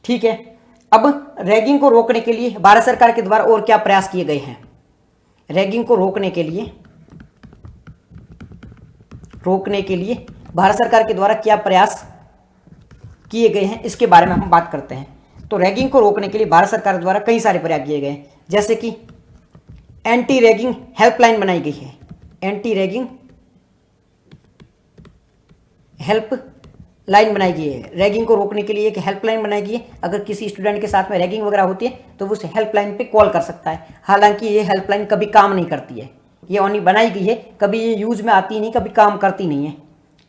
ठीक है। अब रैगिंग को रोकने के लिए भारत सरकार के द्वारा और क्या प्रयास किए गए हैं? रैगिंग को रोकने के लिए भारत सरकार के द्वारा क्या प्रयास किए गए हैं इसके बारे में हम बात करते हैं। तो रैगिंग को रोकने के लिए भारत सरकार द्वारा कई सारे प्रयास किए गए हैं, जैसे कि एंटी रैगिंग हेल्पलाइन बनाई गई है। एंटी रैगिंग हेल्प लाइन बनाई गई है। रैगिंग को रोकने के लिए एक हेल्पलाइन बनाई गई है। अगर किसी स्टूडेंट के साथ में रैगिंग वगैरह होती है तो वो उस हेल्पलाइन पे कॉल कर सकता है। हालांकि ये हेल्पलाइन कभी काम नहीं करती है, ये ओनली बनाई गई है, कभी ये यूज में आती नहीं, कभी काम करती नहीं है।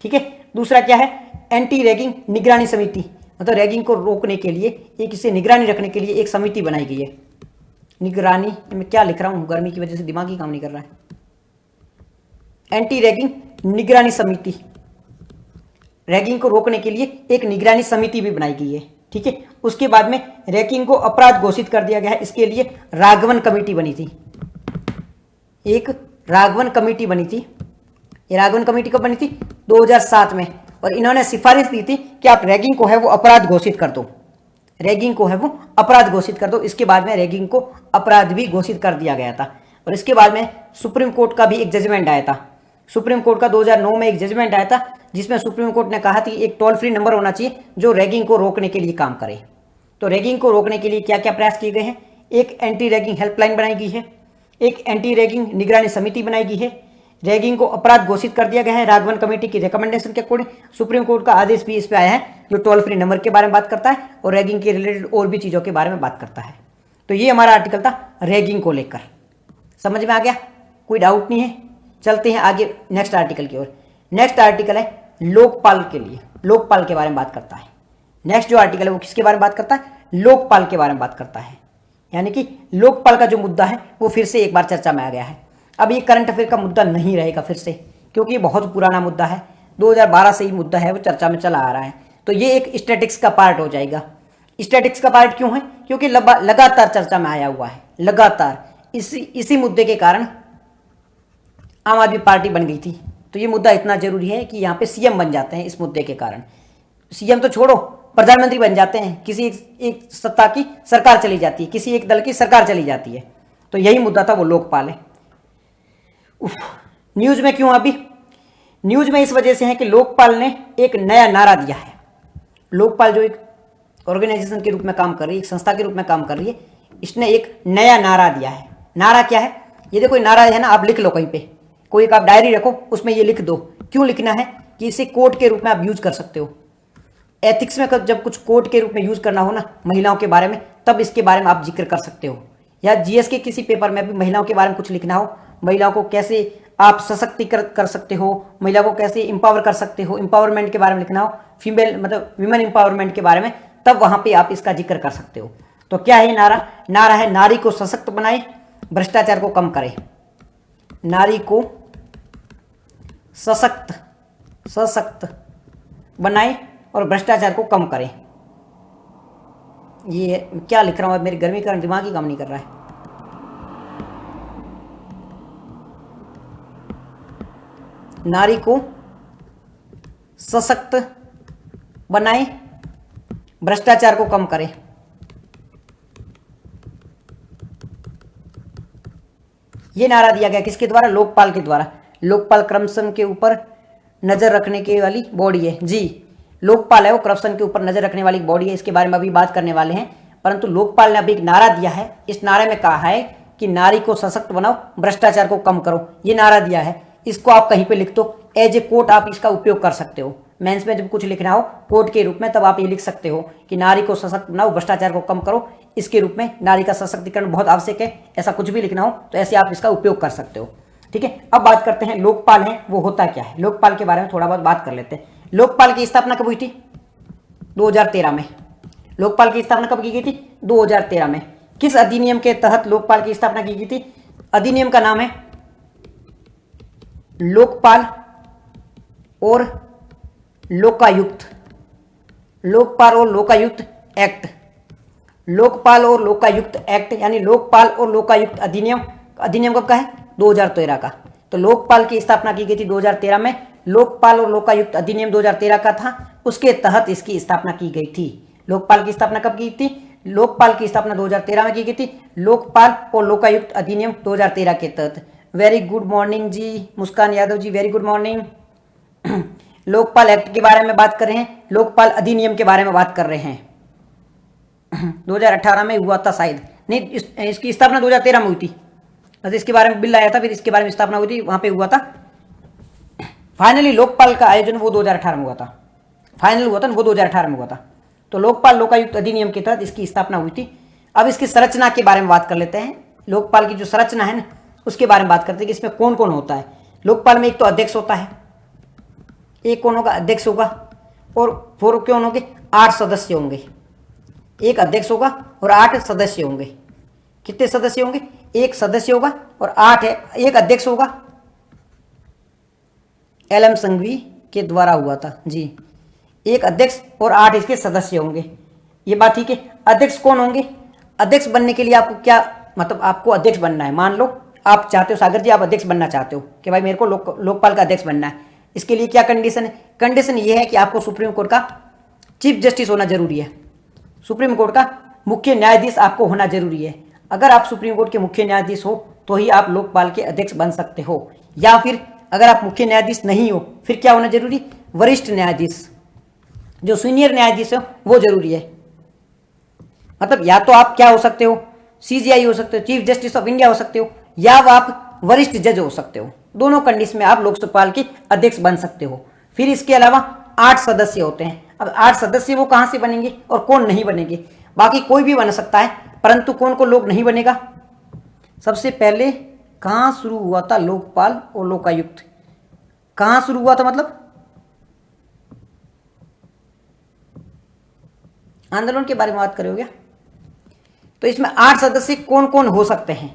ठीक है। दूसरा क्या है, एंटी रैगिंग निगरानी समिति, मतलब रैगिंग को रोकने के लिए एक इसे निगरानी रखने के लिए एक समिति बनाई गई है। निगरानी, मैं क्या लिख रहा हूँ, गर्मी की वजह से दिमाग ही काम नहीं कर रहा है। एंटी रैगिंग निगरानी समिति, रैगिंग को रोकने के लिए एक निगरानी समिति भी बनाई गई है। ठीक है। उसके बाद में रैगिंग को अपराध घोषित कर दिया गया है। इसके लिए राघवन कमेटी बनी थी, एक राघवन कमेटी बनी थी। ये राघवन कमेटी कब बनी थी? 2007 में। और इन्होंने सिफारिश दी थी कि आप रैगिंग को है वो अपराध घोषित कर दो, रैगिंग को है वो अपराध घोषित कर दो। इसके बाद में रैगिंग को अपराध भी घोषित कर दिया गया था। और इसके बाद में सुप्रीम कोर्ट का भी एक जजमेंट आया था। सुप्रीम कोर्ट का 2009 में एक जजमेंट आया था, जिसमें सुप्रीम कोर्ट ने कहा था कि एक टोल फ्री नंबर होना चाहिए जो रैगिंग को रोकने के लिए काम करे। तो रैगिंग को रोकने के लिए क्या क्या प्रयास किए गए हैं? एक एंटी रैगिंग हेल्पलाइन बनाई गई है, एक एंटी रैगिंग निगरानी समिति बनाई गई है, रैगिंग को अपराध घोषित कर दिया गया है राघवन कमेटी की रिकमेंडेशन के अकॉर्डिंग। सुप्रीम कोर्ट का आदेश भी इस पे आया है जो टोल फ्री नंबर के बारे में बात करता है और रैगिंग के रिलेटेड और भी चीज़ों के बारे में बात करता है। तो ये हमारा आर्टिकल था रैगिंग को लेकर। समझ में आ गया? कोई डाउट नहीं है? चलते हैं आगे नेक्स्ट आर्टिकल की ओर। नेक्स्ट आर्टिकल है लोकपाल के लिए, लोकपाल के बारे में बात करता है। नेक्स्ट जो आर्टिकल है वो किसके बारे में बात करता है? लोकपाल के बारे में बात करता है। यानी कि लोकपाल का जो मुद्दा है वो फिर से एक बार चर्चा में आ गया है। अब ये करंट अफेयर का मुद्दा नहीं रहेगा फिर से, क्योंकि ये बहुत पुराना मुद्दा है, 2012 से ही मुद्दा है वो चर्चा में चला आ रहा है। तो ये एक स्टैटिक्स का पार्ट हो जाएगा। स्टैटिक्स का पार्ट क्यों है? क्योंकि लगातार चर्चा में आया हुआ है, लगातार इसी मुद्दे के कारण आम आदमी पार्टी बन गई थी। तो ये मुद्दा इतना जरूरी है कि यहाँ पे सीएम बन जाते हैं इस मुद्दे के कारण। सीएम तो छोड़ो, प्रधानमंत्री बन जाते हैं, किसी एक सत्ता की सरकार चली जाती है, किसी एक दल की सरकार चली जाती है। तो यही मुद्दा था, वो लोकपाल है। न्यूज में क्यों अभी? न्यूज में इस वजह से है कि लोकपाल ने एक नया नारा दिया है। लोकपाल जो एक ऑर्गेनाइजेशन के रूप में काम कर रही है, एक संस्था के रूप में काम कर रही है, इसने एक नया नारा दिया है। नारा क्या है? ये देखो नारा है ना, आप लिख लो कहीं पे, कोई एक आप डायरी रखो, उसमें ये लिख दो। क्यों लिखना है? कि इसे कोर्ट के रूप में आप यूज कर सकते हो। एथिक्स में जब कुछ कोर्ट के रूप में यूज करना हो ना महिलाओं के बारे में, तब इसके बारे में आप जिक्र कर सकते हो। या जीएस के किसी पेपर में भी महिलाओं के बारे में कुछ लिखना हो, महिलाओं को कैसे आप सशक्तिकृत कर सकते हो, महिला को कैसे इंपावर कर सकते हो, इंपावरमेंट के बारे में लिखना हो, फीमेल मतलब विमेन इंपावरमेंट के बारे में, तब वहां पे आप इसका जिक्र कर सकते हो। तो क्या है नारा? नारा है नारी को सशक्त बनाए, भ्रष्टाचार को कम करे। नारी को सशक्त बनाए और भ्रष्टाचार को कम करें। ये क्या लिख रहा हूं? मेरी गर्मी का कारण दिमाग ही काम नहीं कर रहा है। नारी को सशक्त बनाए, भ्रष्टाचार को कम करें। ये नारा दिया गया किसके द्वारा? लोकपाल के द्वारा। लोकपाल करप्शन के ऊपर नजर रखने के वाली बॉडी है जी। लोकपाल है वो करप्शन के ऊपर नजर रखने वाली बॉडी है। इसके बारे में अभी बात करने वाले हैं। परंतु लोकपाल ने अभी एक नारा दिया है। इस नारे में कहा है कि नारी को सशक्त बनाओ, भ्रष्टाचार को कम करो। ये नारा दिया है, इसको आप कहीं पे लिख दो। एज ए कोट आप इसका उपयोग कर सकते हो। मेंस में जब कुछ लिखना हो कोट के रूप में, तब आप ये लिख सकते हो कि नारी को सशक्त बनाओ, भ्रष्टाचार को कम करो। इसके रूप में नारी का सशक्तिकरण बहुत आवश्यक है, ऐसा कुछ भी लिखना हो तो ऐसे आप इसका उपयोग कर सकते हो। ठीक है। अब बात करते हैं लोकपाल है वो होता क्या है। लोकपाल के बारे में थोड़ा बहुत बात कर लेते हैं। लोकपाल की स्थापना कब हुई थी? 2013 में। लोकपाल की स्थापना कब की गई थी? 2013 में। किस अधिनियम के तहत लोकपाल की स्थापना की गई थी? अधिनियम का नाम है लोकपाल और लोकायुक्त, लोकपाल और लोकायुक्त एक्ट। लोकपाल और लोकायुक्त एक्ट यानी लोकपाल और लोकायुक्त अधिनियम। अधिनियम कब का है? 2013 का। तो लोकपाल की स्थापना की गई थी 2013 में। लोकपाल और लोकायुक्त अधिनियम 2013 का था, उसके तहत इसकी स्थापना की गई थी। लोकपाल की स्थापना कब की थी? लोकपाल की स्थापना 2013 में की गई थी। लोकपाल और लोकायुक्त अधिनियम 2013 के तहत। Very good morning ji, Muskan Yadav ji, very good morning. Lokpal act के बारे में बात कर रहे हैं, लोकपाल अधिनियम के बारे में बात कर रहे हैं। 2018 में हुआ था शायद, नहीं इसकी स्थापना 2013 में हुई थी। अच्छा, इसके बारे में बिल आया था, फिर इसके बारे में स्थापना हुई थी, वहां पे हुआ था। फाइनली लोकपाल का आयोजन वो 2018 में हुआ था, फाइनल हुआ था वो 2018 में हुआ था। तो लोकपाल लोकायुक्त अधिनियम के तहत इसकी स्थापना हुई थी। अब इसकी संरचना के बारे में बात कर लेते हैं। लोकपाल की जो संरचना है ना, उसके बारे में बात करते हैं कि इसमें कौन कौन होता है। लोकपाल में एक तो अध्यक्ष होता है, एक कौन होगा, अध्यक्ष होगा, और फोर कौन होंगे, 8 सदस्य होंगे। एक अध्यक्ष होगा और 8 सदस्य होंगे। कितने सदस्य होंगे, एक सदस्य होगा और 8 है, एक अध्यक्ष होगा। एलएम संघवी के द्वारा हुआ था जी। एक अध्यक्ष और 8 इसके सदस्य होंगे, ये बात ठीक है। अध्यक्ष कौन होंगे, अध्यक्ष बनने के लिए आपको क्या, मतलब आपको अध्यक्ष बनना है। मान लो आप चाहते हो, सागर जी आप अध्यक्ष बनना चाहते हो कि भाई मेरे को लोकपाल का अध्यक्ष बनना है। इसके लिए क्या कंडीशन है, कंडीशन ये है कि आपको सुप्रीम कोर्ट का चीफ जस्टिस होना जरूरी है, सुप्रीम कोर्ट का मुख्य न्यायाधीश आपको होना जरूरी है। अगर आप सुप्रीम कोर्ट के मुख्य न्यायाधीश हो तो ही आप लोकपाल के अध्यक्ष बन सकते हो, या फिर अगर आप मुख्य न्यायाधीश नहीं हो फिर क्या होना जरूरी, वरिष्ठ न्यायाधीश, जो सीनियर न्यायाधीश है वो जरूरी है। मतलब या तो आप क्या हो सकते हो, सीजीआई हो सकते हो, चीफ जस्टिस ऑफ इंडिया हो सकते हो, या आप वरिष्ठ जज हो सकते हो। दोनों कंडीशन में आप लोकपाल के अध्यक्ष बन सकते हो। फिर इसके अलावा 8 सदस्य होते हैं। अब 8 सदस्य वो कहां से बनेंगे और कौन नहीं बनेंगे, बाकी कोई भी बन सकता है, परंतु कौन को लोग नहीं बनेगा। सबसे पहले कहां शुरू हुआ था लोकपाल और लोकायुक्त, कहां शुरू हुआ था, मतलब आंदोलन के बारे में बात करोगे। तो इसमें 8 सदस्य कौन कौन हो सकते हैं,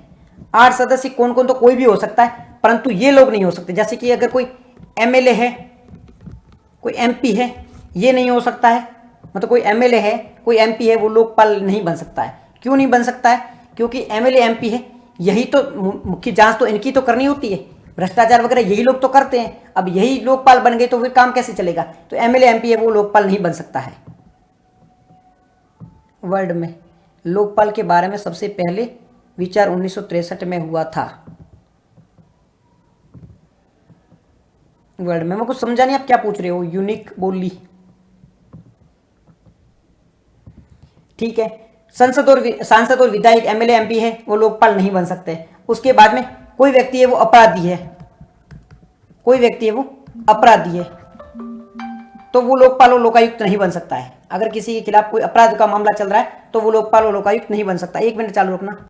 8 सदस्य कौन कौन, तो कोई भी हो सकता है, परंतु ये लोग नहीं हो सकते। जैसे कि अगर कोई एमएलए है, कोई एमपी है, ये नहीं हो सकता है। मतलब कोई एमएलए है, कोई एमपी है, वो लोकपाल नहीं बन सकता है। क्यों नहीं बन सकता है, क्योंकि एमएलए एमपी है, यही तो मुख्य जांच तो इनकी तो करनी होती है, भ्रष्टाचार वगैरह यही लोग तो करते हैं। अब यही लोकपाल बन गए तो फिर काम कैसे चलेगा। तो एमएलए एमपी है वो लोकपाल नहीं बन सकता है। वर्ल्ड में लोकपाल के बारे में सबसे पहले विचार 1963 में हुआ था। वर्ल्ड में, मैं कुछ समझा नहीं आप क्या पूछ रहे हो, यूनिक बोली, ठीक है। सांसद और विधायक, एमएलए एमपी है, वो लोकपाल नहीं बन सकते। उसके बाद में कोई व्यक्ति है वो अपराधी है, कोई व्यक्ति है वो अपराधी है, तो वो लोकपाल और लोकायुक्त नहीं बन सकता है। अगर किसी के खिलाफ कोई अपराध का मामला चल रहा है तो वो लोकपाल और लोकायुक्त नहीं बन सकता। 1 मिनट चालू रखना।